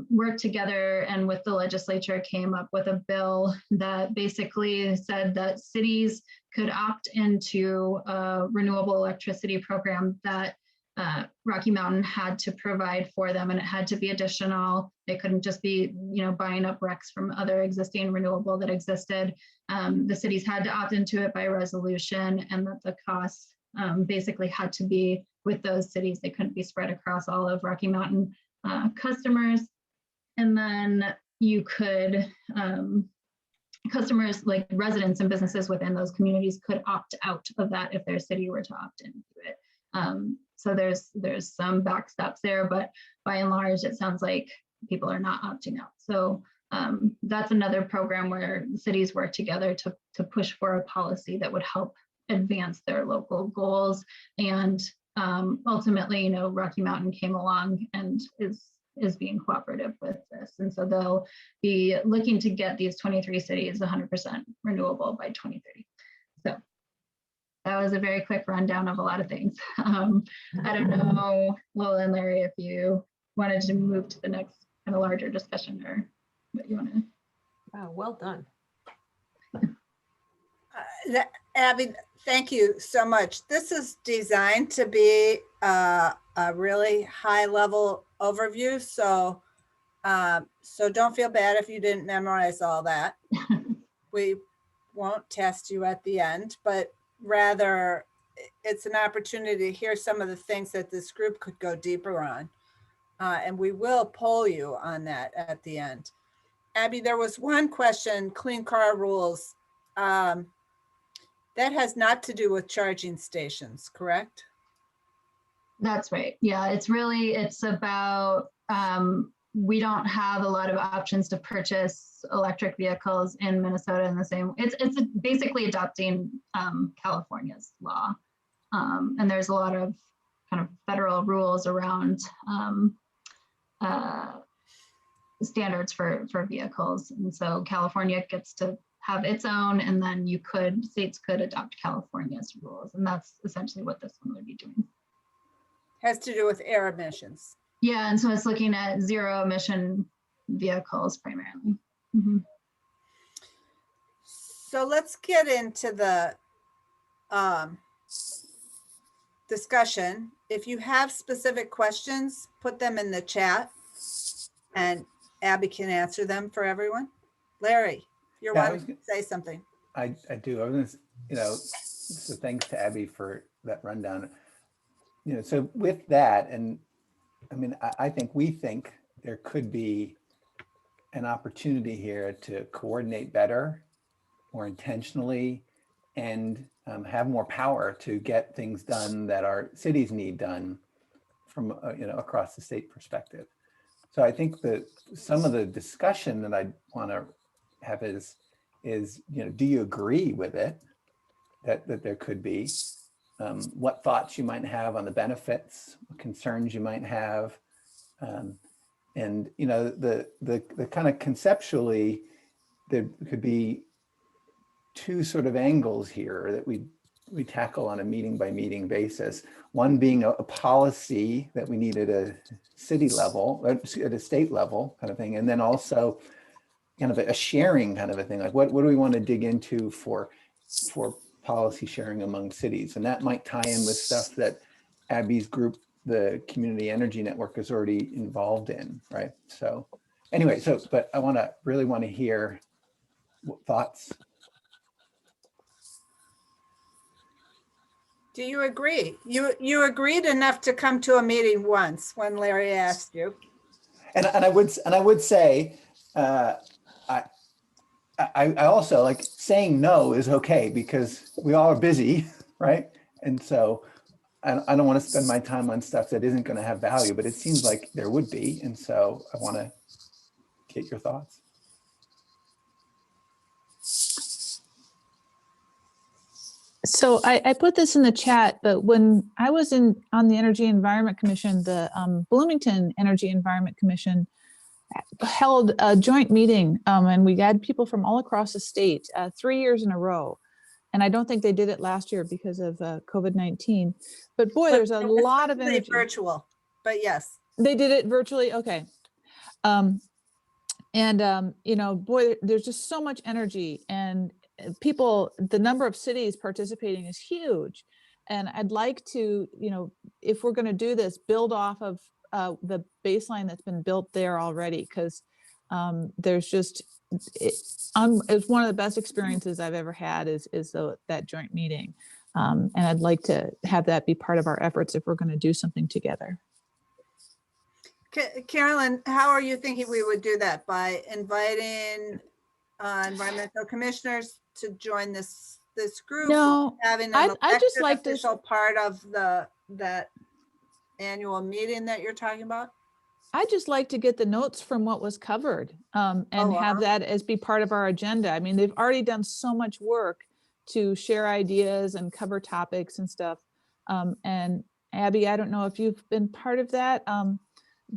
worked together and with the legislature came up with a bill that basically said that cities could opt into a renewable electricity program that Rocky Mountain had to provide for them, and it had to be additional. They couldn't just be, buying up RECs from other existing renewable that existed. The cities had to opt into it by resolution, and that the costs basically had to be with those cities. They couldn't be spread across all of Rocky Mountain customers. And then you could, customers like residents and businesses within those communities could opt out of that if their city were to opt into it. So there's some backstops there, but by and large, it sounds like people are not opting out. So that's another program where cities work together to push for a policy that would help advance their local goals. And ultimately, Rocky Mountain came along and is being cooperative with this. And so they'll be looking to get these 23 cities 100% renewable by 2030. So that was a very quick rundown of a lot of things. I don't know, Lola and Larry, if you wanted to move to the next kind of larger discussion or what you want to. Wow, well done. Abby, thank you so much. This is designed to be a really high level overview. So, so don't feel bad if you didn't memorize all that. We won't test you at the end, but rather it's an opportunity to hear some of the things that this group could go deeper on. And we will poll you on that at the end. Abby, there was one question, clean car rules. That has not to do with charging stations, correct? That's right. Yeah, it's about, we don't have a lot of options to purchase electric vehicles in Minnesota in the same, it's basically adopting California's law. And there's a lot of kind of federal rules around standards for vehicles. And so California gets to have its own, and then states could adopt California's rules. And that's essentially what this one would be doing. Has to do with air emissions. Yeah, and so it's looking at zero emission vehicles primarily. Mm-hmm. So let's get into the discussion. If you have specific questions, put them in the chat and Abby can answer them for everyone. Larry, you're wanting to say something. I do. I was gonna, so thanks to Abby for that rundown. So with that, and I mean, we think there could be an opportunity here to coordinate better, more intentionally, and have more power to get things done that our cities need done from across the state perspective. So I think that some of the discussion that I want to have is do you agree with it that there could be? What thoughts you might have on the benefits, what concerns you might have, and the kind of conceptually, there could be two sort of angles here that we tackle on a meeting by meeting basis. One being a policy that we need at a city level, at a state level kind of thing, and then also kind of a sharing kind of a thing, like what do we want to dig into for policy sharing among cities. And that might tie in with stuff that Abby's group, the Community Energy Network, is already involved in, right? So anyway, but I really want to hear thoughts. Do you agree? You agreed enough to come to a meeting once when Larry asked you. And I would say, I also like saying no is okay because we all are busy, right? And so I don't want to spend my time on stuff that isn't going to have value, but it seems like there would be. And so I want to get your thoughts. So I put this in the chat, but when I was on the Energy Environment Commission, the Bloomington Energy Environment Commission held a joint meeting, and we had people from all across the state 3 years in a row. And I don't think they did it last year because of COVID-19. But boy, there's a lot of energy. Virtual, but yes. They did it virtually. Okay. You know, boy, there's just so much energy, and people, the number of cities participating is huge. And I'd like to, you know, if we're going to do this, build off of the baseline that's been built there already, because there's just, it's one of the best experiences I've ever had is that joint meeting. And I'd like to have that be part of our efforts if we're going to do something together. Carolyn, how are you thinking we would do that? By inviting environmental commissioners to join this group? No, having I just like this part of that annual meeting that you're talking about? I just like to get the notes from what was covered and have that as be part of our agenda. I mean, they've already done so much work to share ideas and cover topics and stuff. And Abby, I don't know if you've been part of that,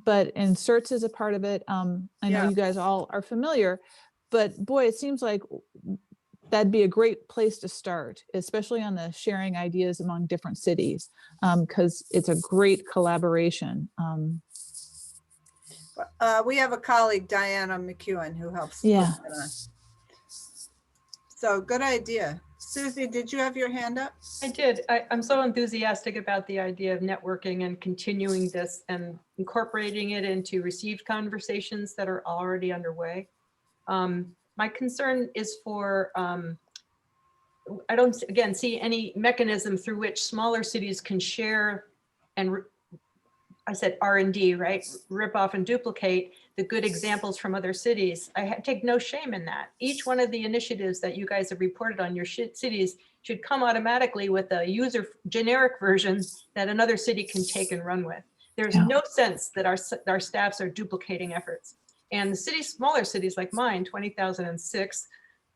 but CERTS is a part of it. I know you guys all are familiar, but boy, it seems like that'd be a great place to start, especially on the sharing ideas among different cities, because it's a great collaboration. We have a colleague, Diana McEwen, who helps. Yeah. So good idea. Susie, did you have your hand up? I did. I'm so enthusiastic about the idea of networking and continuing this and incorporating it into received conversations that are already underway. My concern is for, I don't, again, see any mechanism through which smaller cities can share and I said R&D, right? Rip off and duplicate the good examples from other cities. I take no shame in that. Each one of the initiatives that you guys have reported on your cities should come automatically with a user generic version that another city can take and run with. There's no sense that our staffs are duplicating efforts. And the cities, smaller cities like mine, 20,006,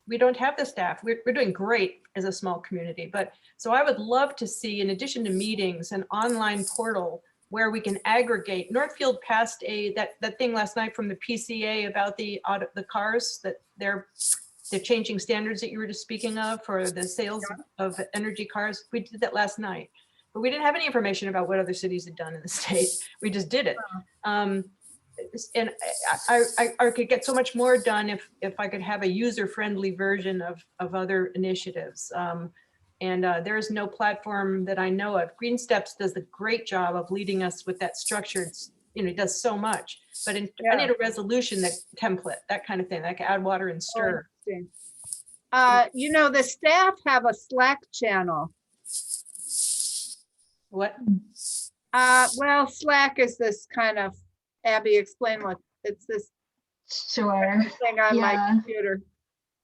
we don't have the staff. We're doing great as a small community. But so I would love to see, in addition to meetings, an online portal where we can aggregate. Northfield passed that thing last night from the PCA about the cars, that they're changing standards that you were just speaking of for the sales of energy cars. We did that last night, but we didn't have any information about what other cities had done in the state. We just did it. And I could get so much more done if I could have a user-friendly version of other initiatives. There is no platform that I know of. Green Steps does a great job of leading us with that structured, it does so much, but I need a resolution, that template, that kind of thing, like add water and stir. The staff have a Slack channel. What? Well, Slack is this kind of, Abby, explain what it's this. Sure. Thing on my computer.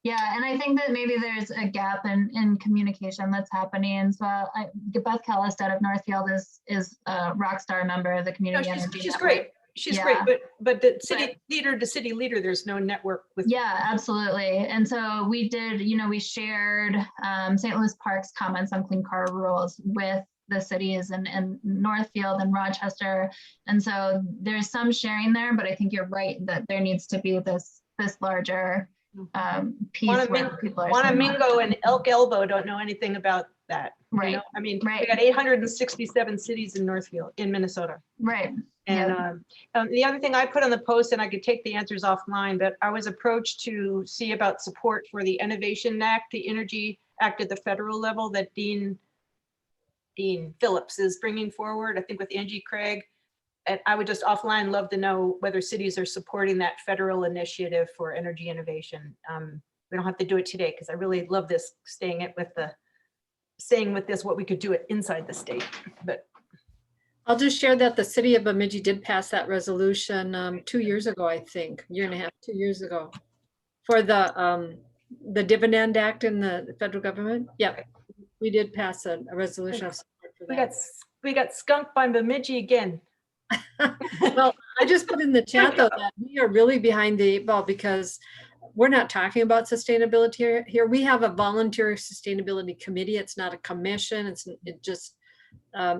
Yeah, and I think that maybe there's a gap in communication that's happening. And so Beth Callis out of Northfield is a rock star member of the community. She's great. She's great, but the city leader to city leader, there's no network with. Yeah, absolutely. And so we did, we shared St. Louis Park's comments on clean car rules with the cities and Northfield and Rochester. And so there's some sharing there, but I think you're right that there needs to be this larger piece where people are. Wanamingo and Elk Elbow don't know anything about that. Right. I mean, we got 867 cities in Northfield, in Minnesota. Right. And the other thing I put on the post, and I could take the answers offline, but I was approached to see about support for the Innovation Act, the Energy Act at the federal level that Dean Phillips is bringing forward, I think with Angie Craig. And I would just offline love to know whether cities are supporting that federal initiative for energy innovation. We don't have to do it today because I really love this, saying with this what we could do it inside the state. But I'll just share that the city of Bemidji did pass that resolution 2 years ago, I think, year and a half, 2 years ago, for the Dividend Act in the federal government. Yeah, we did pass a resolution of support for that. We got skunked by Bemidji again. Well, I just put in the chat though that we are really behind the 8 ball because we're not talking about sustainability here. We have a volunteer sustainability committee. It's not a commission.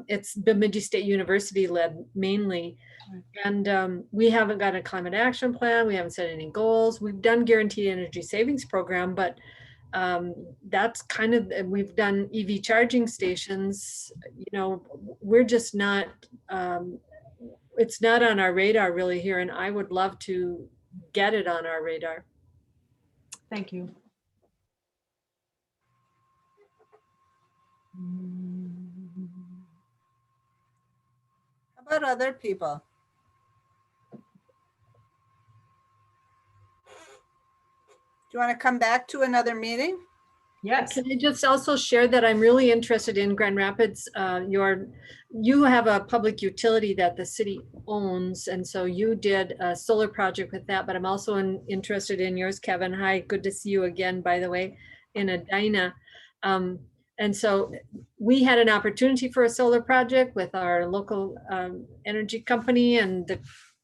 It's Bemidji State University led mainly. And we haven't got a climate action plan. We haven't set any goals. We've done guaranteed energy savings program, but That's kind of, we've done EV charging stations, you know, we're just not, it's not on our radar really here, and I would love to get it on our radar. Thank you. How about other people? Do you want to come back to another meeting? Yes. Can I just also share that I'm really interested in Grand Rapids? You have a public utility that the city owns, and so you did a solar project with that, but I'm also interested in yours, Kevin. Hi, good to see you again, by the way, in Edina. And so we had an opportunity for a solar project with our local energy company, and the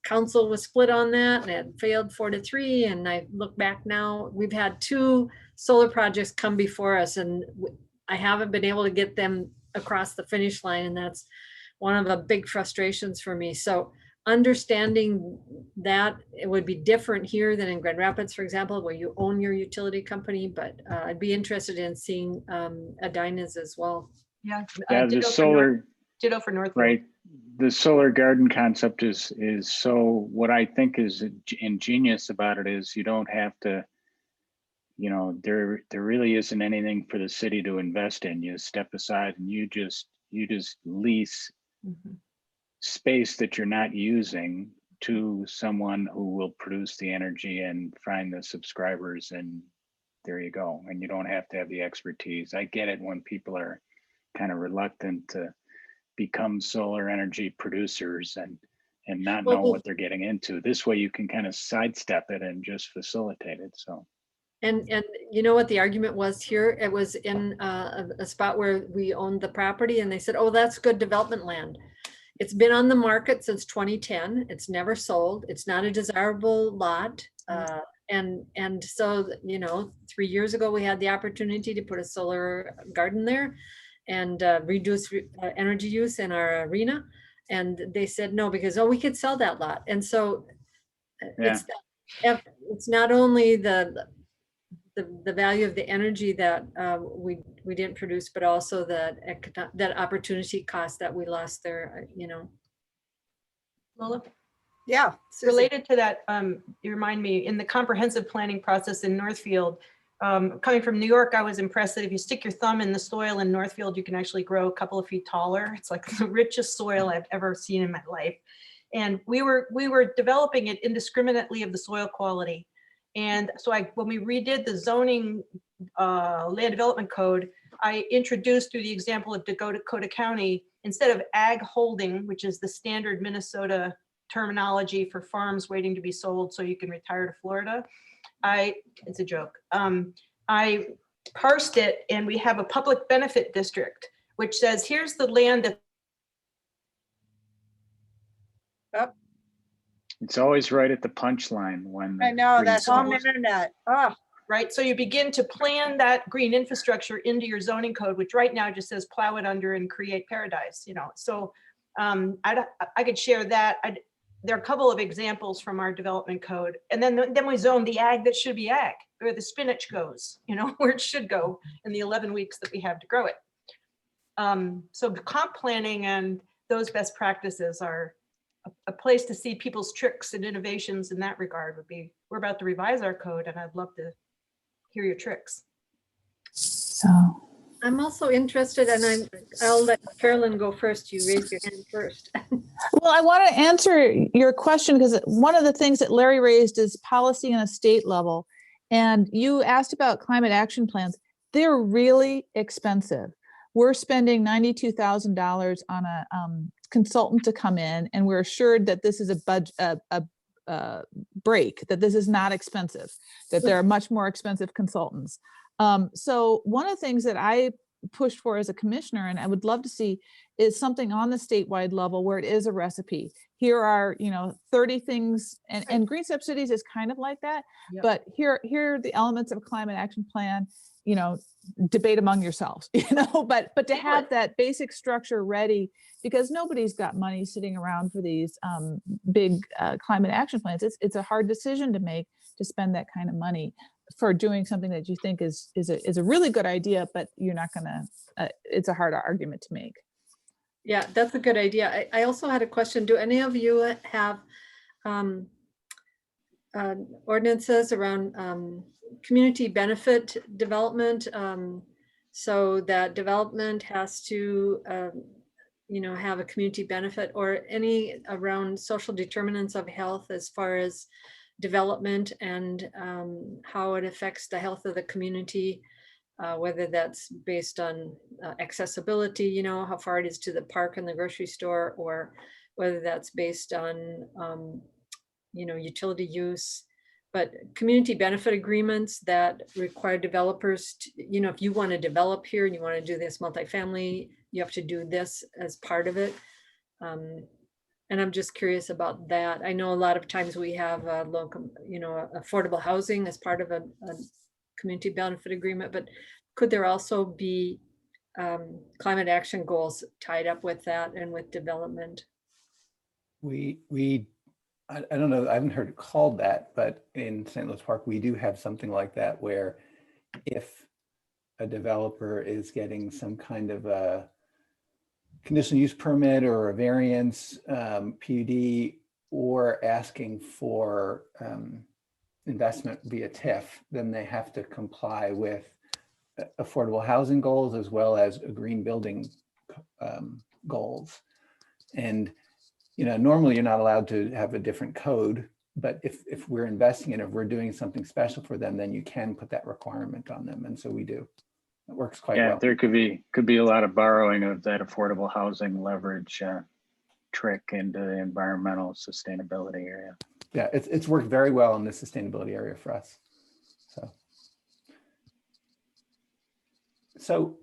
council was split on that, and it failed 4-3. And I look back now, we've had 2 solar projects come before us, and I haven't been able to get them across the finish line, and that's one of the big frustrations for me. So understanding that it would be different here than in Grand Rapids, for example, where you own your utility company, but I'd be interested in seeing Edina's as well. Yeah, Yeah, the solar, ditto for Northfield. right? The solar garden concept is so, what I think is ingenious about it is you don't have to, you know, there really isn't anything for the city to invest in. You step aside and you just lease space that you're not using to someone who will produce the energy and find the subscribers, and there you go. And you don't have to have the expertise. I get it when people are kind of reluctant to become solar energy producers and not know what they're getting into. This way you can kind of sidestep it and just facilitate it. So. And you know what the argument was here? It was in a spot where we owned the property, and they said, oh, that's good development land. It's been on the market since 2010. It's never sold. It's not a desirable lot. And so, you know, 3 years ago, we had the opportunity to put a solar garden there and reduce energy use in our arena. And they said no, because, oh, we could sell that lot. And so it's not only the value of the energy that we didn't produce, but also that opportunity cost that we lost there, you know. Lola? Yeah. Susie. Related to that, you remind me, in the comprehensive planning process in Northfield, coming from New York, I was impressed that if you stick your thumb in the soil in Northfield, you can actually grow a couple of feet taller. It's like the richest soil I've ever seen in my life. And we were developing it indiscriminately of the soil quality. And so when we redid the zoning land development code, I introduced, through the example of Dakota County, instead of ag holding, which is the standard Minnesota terminology for farms waiting to be sold so you can retire to Florida, it's a joke. I parsed it, and we have a public benefit district, which says, here's the land that. It's always right at the punchline when I know that's on the internet. Oh. Right, so you begin to plan that green infrastructure into your zoning code, which right now just says plow it under and create paradise. You know, so I could share that. There are a couple of examples from our development code, and then we zone the ag that should be ag, where the spinach goes, you know, where it should go in the 11 weeks that we have to grow it. So comp planning and those best practices are a place to see people's tricks and innovations in that regard. Would be, we're about to revise our code, and I'd love to hear your tricks. So I'm also interested, and I'll let Carolyn go first. You raised your hand first. Well, I want to answer your question because one of the things that Larry raised is policy on a state level. And you asked about climate action plans. They're really expensive. We're spending $92,000 on a consultant to come in, and we're assured that this is a break, that this is not expensive, that there are much more expensive consultants. So one of the things that I pushed for as a commissioner, and I would love to see, is something on the statewide level where it is a recipe. Here are, 30 things, and Green Subsidies is kind of like that, yep. But here are the elements of a climate action plan, debate among yourselves, but to have that basic structure ready, because nobody's got money sitting around for these big climate action plans. It's a hard decision to make, to spend that kind of money. for doing something that you think is a really good idea, but you're not gonna, it's a hard argument to make. Yeah, that's a good idea. I also had a question. Do any of you have ordinances around community benefit development? So that development has to, have a community benefit, or any around social determinants of health as far as development and how it affects the health of the community, whether that's based on accessibility, how far it is to the park and the grocery store, or whether that's based on, utility use. But community benefit agreements that require developers to, if you want to develop here and you want to do this multifamily, you have to do this as part of it. And I'm just curious about that. I know a lot of times we have local, affordable housing as part of a community benefit agreement, but could there also be climate action goals tied up with that and with development? I don't know, I haven't heard it called that, but in St. Louis Park, we do have something like that, where if a developer is getting some kind of a conditional use permit or a variance, PUD, or asking for investment via TIF, then they have to comply with affordable housing goals as well as green building goals. And normally you're not allowed to have a different code, but if we're investing in it, if we're doing something special for them, then you can put that requirement on them. And so we do. It works quite well. There could be a lot of borrowing of that affordable housing leverage trick into the environmental sustainability area. Yeah, it's worked very well in the sustainability area for us. So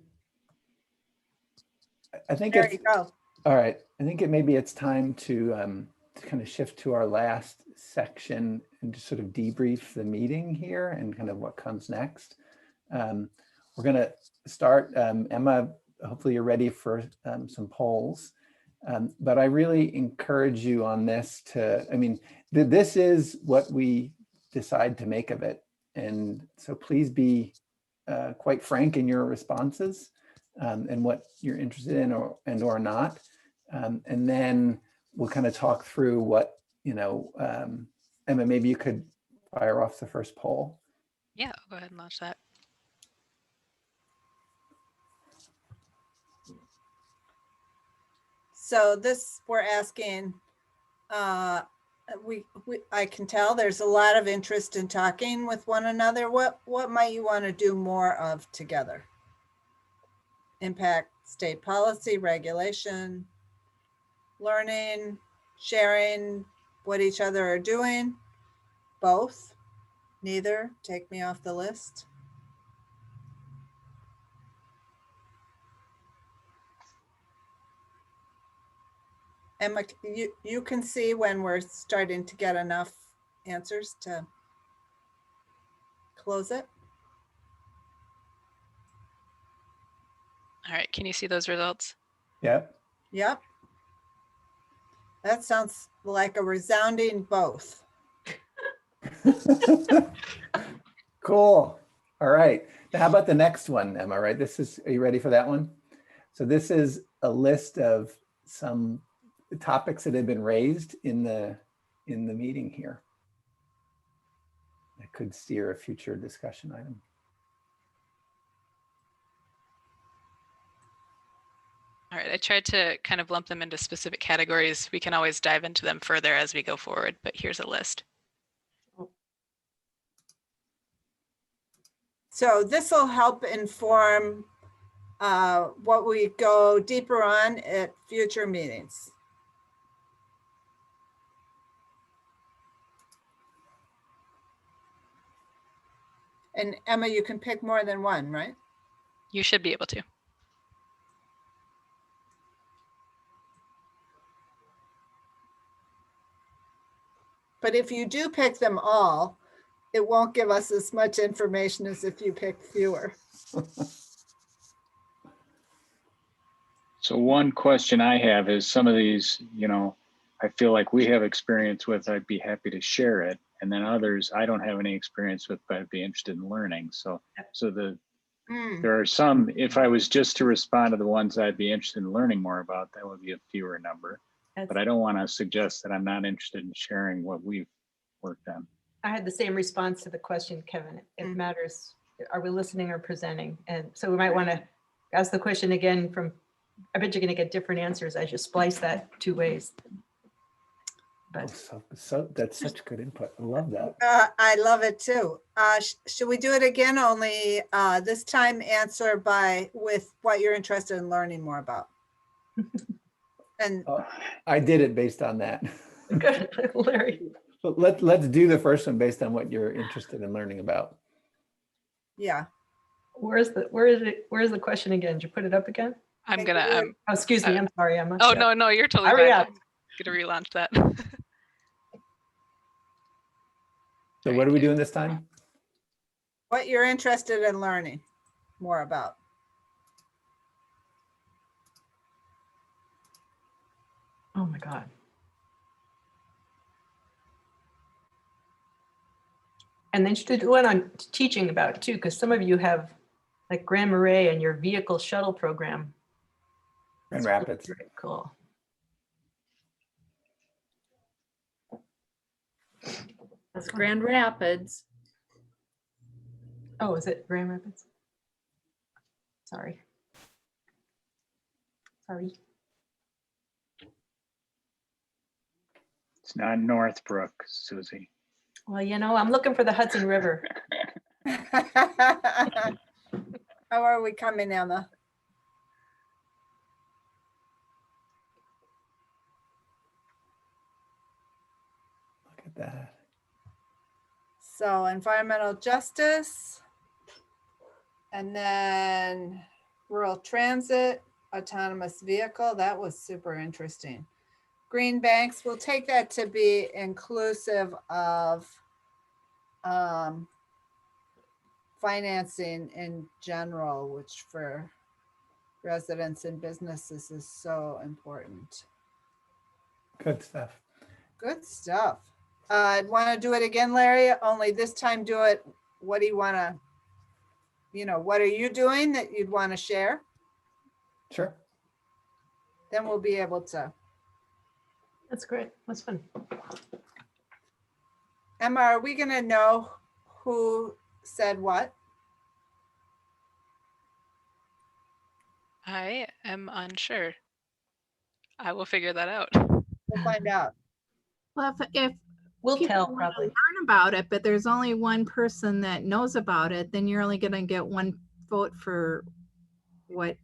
I think there you go. All right. I think maybe it's time to kind of shift to our last section and just sort of debrief the meeting here and kind of what comes next. We're going to start, Emma, hopefully you're ready for some polls. But I really encourage you on this this is what we decide to make of it. And so please be quite frank in your responses and what you're interested in or not. And then we'll kind of talk through what, Emma, maybe you could fire off the first poll. Yeah, I'll go ahead and launch that. So this, we're asking, I can tell there's a lot of interest in talking with one another. What might you want to do more of together? Impact state policy, regulation, learning, sharing what each other are doing, both, neither, take me off the list. Emma, you can see when we're starting to get enough answers to close it. All right, can you see those results? Yep. Yep. That sounds like a resounding both. Cool. All right. Now, how about the next one, Emma, right? Are you ready for that one? So this is a list of some topics that have been raised in the meeting here. That could steer a future discussion item. All right, I tried to kind of lump them into specific categories. We can always dive into them further as we go forward, but here's a list. So this will help inform what we go deeper on at future meetings. And Emma, you can pick more than one, right? You should be able to. But if you do pick them all, it won't give us as much information as if you pick fewer. So one question I have is some of these, I feel like we have experience with, I'd be happy to share it. And then others I don't have any experience with, but I'd be interested in learning. So there are some, if I was just to respond to the ones I'd be interested in learning more about, that would be a fewer number. But I don't want to suggest that I'm not interested in sharing what we've worked on. I had the same response to the question, Kevin. It matters. Are we listening or presenting? And so we might want to ask the question again from, I bet you're going to get different answers as you splice that 2 ways. But So that's such good input. I love that. I love it too. Should we do it again? Only this time answer with what you're interested in learning more about. And I did it based on that. Good, Larry. But let's do the first one based on what you're interested in learning about. Yeah. Where is the question again? Did you put it up again? I'm gonna. Oh, excuse me. I'm sorry, Emma. Oh no, you're totally Hurry fine. up. I'm gonna relaunch that. So what are we doing this time? What you're interested in learning more about. Oh my God. And then should do one on teaching about too, because some of you have like Grand Marais and your vehicle shuttle program. Grand Rapids. Very cool. That's Grand Rapids. Oh, is it Grand Rapids? Sorry. It's not Northbrook, Susie. Well, you know, I'm looking for the Hudson River. How are we coming, Emma? Look at that. So environmental justice, and then rural transit, autonomous vehicle. That was super interesting. Green banks, we'll take that to be inclusive of financing in general, which for residents and businesses is so important. Good stuff. Good stuff. I'd want to do it again, Larry, only this time do it. What do you want to, what are you doing that you'd want to share? Sure. Then we'll be able to. That's great. That's fun. Emma, are we going to know who said what? I am unsure. I will figure that out. We'll find out. Well, if we'll people tell wanna probably learn about it, but there's only one person that knows about it, then you're only going to get one vote for what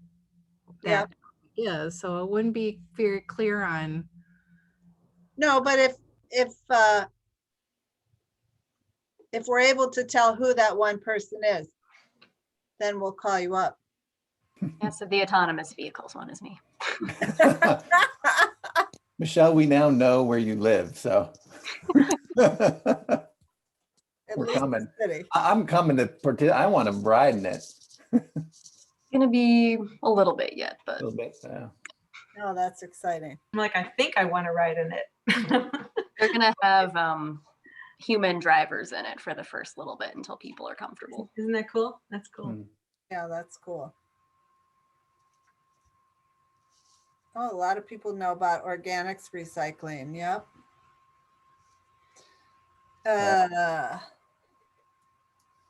that is. So it wouldn't be very clear on. No, but if we're able to tell who that one person is, then we'll call you up. Yeah, so the autonomous vehicles one is me. Michelle, we now know where you live, so At we're least coming. the city. I'm coming to participate. I want to ride in it. It's gonna be a little bit yet, A but little bit. Yeah. Oh, that's exciting. I'm like, I think I want to ride in it. they're gonna have human drivers in it for the first little bit until people are comfortable. Isn't that cool? That's cool. Yeah, that's cool. Oh, a lot of people know about organics recycling. Yep.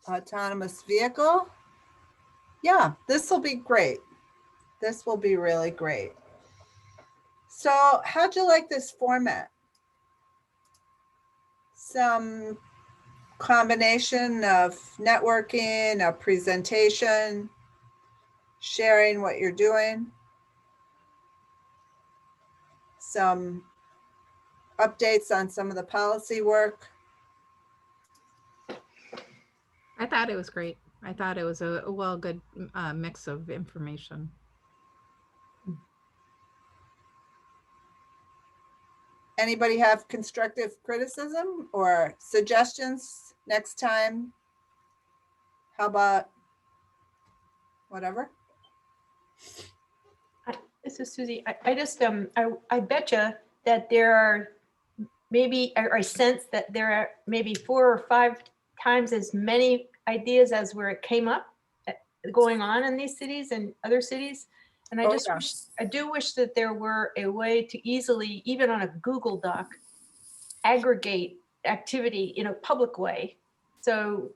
Autonomous vehicle. Yeah, this will be great. This will be really great. So how'd you like this format? Some combination of networking, a presentation, sharing what you're doing, some updates on some of the policy work. I thought it was great. I thought it was a good mix of information. Anybody have constructive criticism or suggestions next time? How about whatever? This is Susie. I just I bet you that there are maybe, or I sense that there are maybe 4 or 5 times as many ideas as where it came up going on in these cities and other cities. And I just wish, I do wish that there were a way to easily, even on a Google Doc, aggregate activity in a public way. So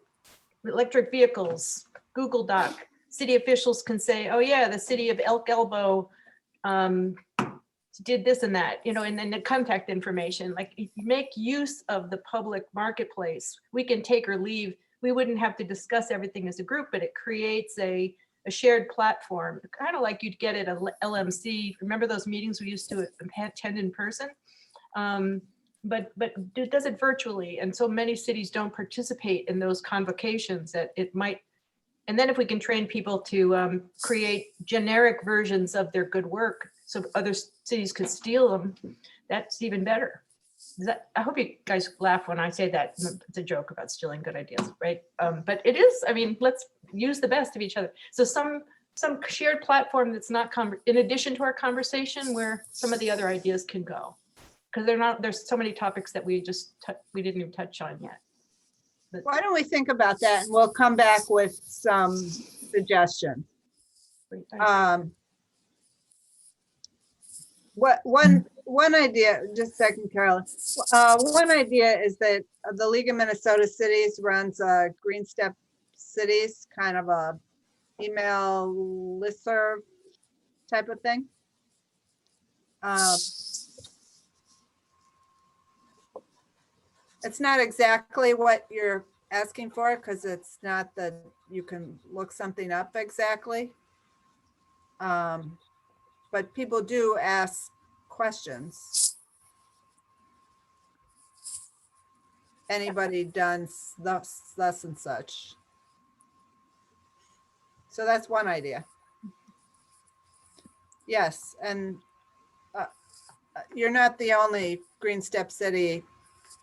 electric vehicles, Google Doc, city officials can say, oh yeah, the city of Elk Elbow did this and that, you know, and then the contact information, like if you make use of the public marketplace, we can take or leave. We wouldn't have to discuss everything as a group, but it creates a shared platform, kind of like you'd get at a LMC. Remember those meetings we used to attend in person? But it does it virtually. And so many cities don't participate in those convocations that it might. And then if we can train people to create generic versions of their good work so other cities could steal them, that's even better. I hope you guys laugh when I say that. It's a joke about stealing good ideas, right? But it is, I mean, let's use the best of each other. So some shared platform that's not, in addition to our conversation, where some of the other ideas can go. Because there's so many topics that we didn't even touch on yet. Why don't we think about that and we'll come back with some suggestions. One idea, just a second, Carolyn. One idea is that the League of Minnesota Cities runs a Green Step Cities, kind of a email listserv type of thing. It's not exactly what you're asking for because it's not that you can look something up exactly. But people do ask questions. Anybody done thus and such? So that's one idea. Yes, and you're not the only Green Step City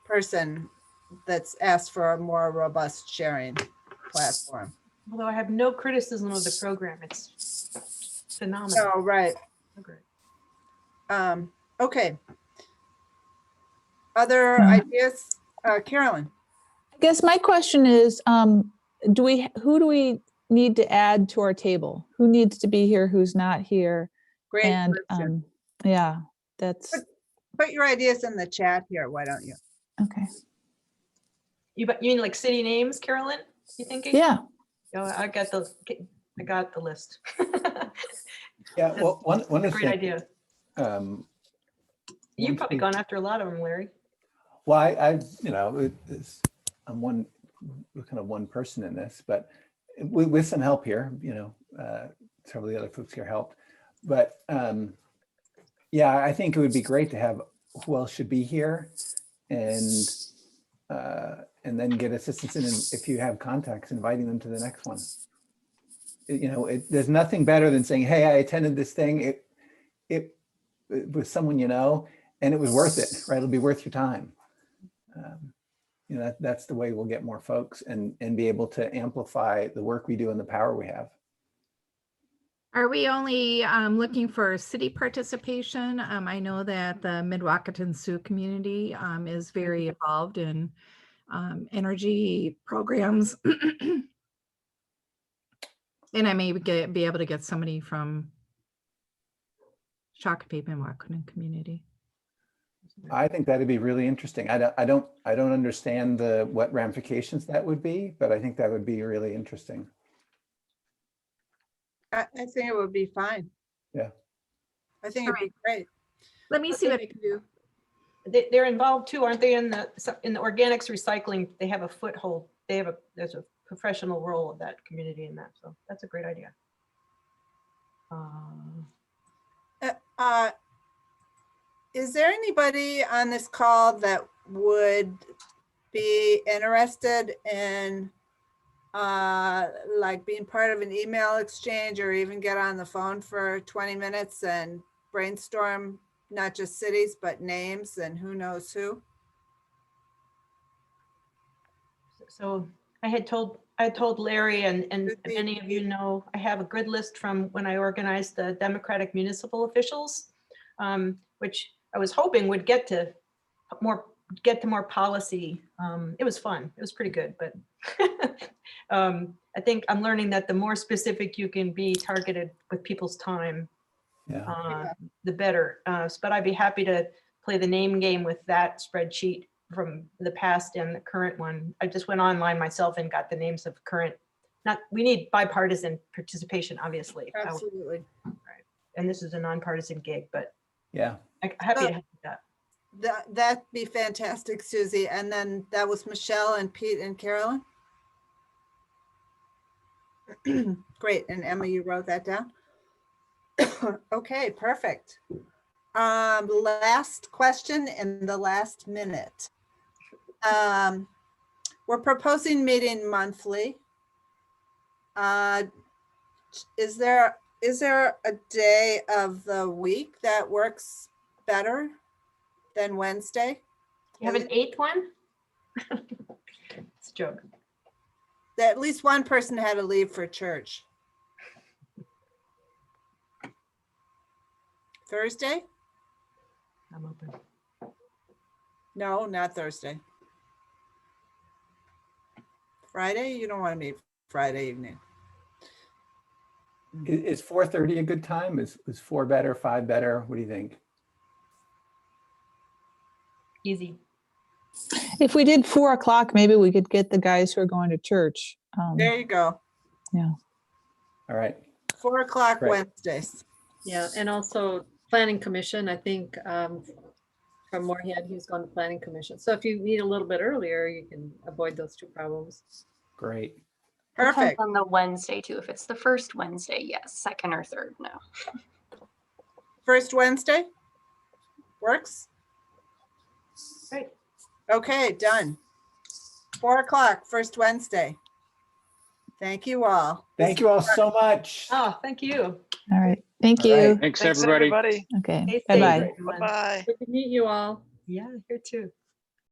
person that's asked for a more robust sharing platform. Although I have no criticism of the program, it's phenomenal. Oh, right. Okay. Okay. Other ideas? Carolyn. I guess my question is, who do we need to add to our table? Who needs to be here? Who's not here? Great and question. Yeah, that's. Put your ideas in the chat here. Why don't you? Okay. You mean like city names, Carolyn? You thinking? Yeah. Oh, I got the list. Yeah. Well, one great idea. You've probably gone after a lot of them, Larry. Well, I you know, I'm one person in this, but with some help here, you know, several of the other folks here helped. But yeah, I think it would be great to have who else should be here, and then get assistance in, if you have contacts, inviting them to the next one. You know, there's nothing better than saying, hey, I attended this thing. It was someone you know, and it was worth it, right? It'll be worth your time. You know, that's the way we'll get more folks and be able to amplify the work we do and the power we have. Are we only looking for city participation? I know that the Mid-Wacaton Sioux community is very involved in energy programs. And I may be able to get somebody from Shakopee and Wacaton community. I think that'd be really interesting. I don't understand what ramifications that would be, but I think that would be really interesting. I think it would be fine. Yeah. I think it'd be great. Let me see what I can do. They're involved too, aren't they? In the organics recycling, they have a foothold. There's a professional role of that community in that. So that's a great idea. Is there anybody on this call that would be interested in like being part of an email exchange, or even get on the phone for 20 minutes and brainstorm not just cities, but names and who knows who? So I told Larry and many of you know, I have a good list from when I organized the Democratic Municipal Officials, which I was hoping would get to more policy. It was fun. It was pretty good, but I think I'm learning that the more specific you can be targeted with people's time, the better. But I'd be happy to play the name game with that spreadsheet from the past and the current one. I just went online myself and got the names of current. We need bipartisan participation, obviously. Absolutely. And this is a nonpartisan gig, but Yeah. I'm happy to have that. That'd be fantastic, Susie. And then that was Michelle and Pete and Carolyn. Great. And Emma, you wrote that down? Okay, perfect. Last question in the last minute. We're proposing meeting monthly. Is there a day of the week that works better than Wednesday? You have an 8th one? It's a joke. That at least one person had to leave for church. Thursday? I'm open. No, not Thursday. Friday? You don't want to meet Friday evening. Is 4:30 a good time? Is 4 better, 5 better? What do you think? Easy. If we did 4 o'clock, maybe we could get the guys who are going to church. There you go. Yeah. All right. 4 o'clock Great. Wednesdays. Yeah, and also planning commission, I think from Moorhead, he's going to planning commission. So if you meet a little bit earlier, you can avoid those 2 problems. Great. Depends Perfect. on the Wednesday too. If it's the first Wednesday, yes. Second or third, no. First Wednesday? Works? Great. Okay, done. 4 o'clock, first Wednesday. Thank you all. Thank you all so much. Oh, thank you. All right. Thank All you. right. Thanks, everybody. Okay. Stay safe, Bye-bye. everyone. Bye. Good to meet you all. Yeah, here too.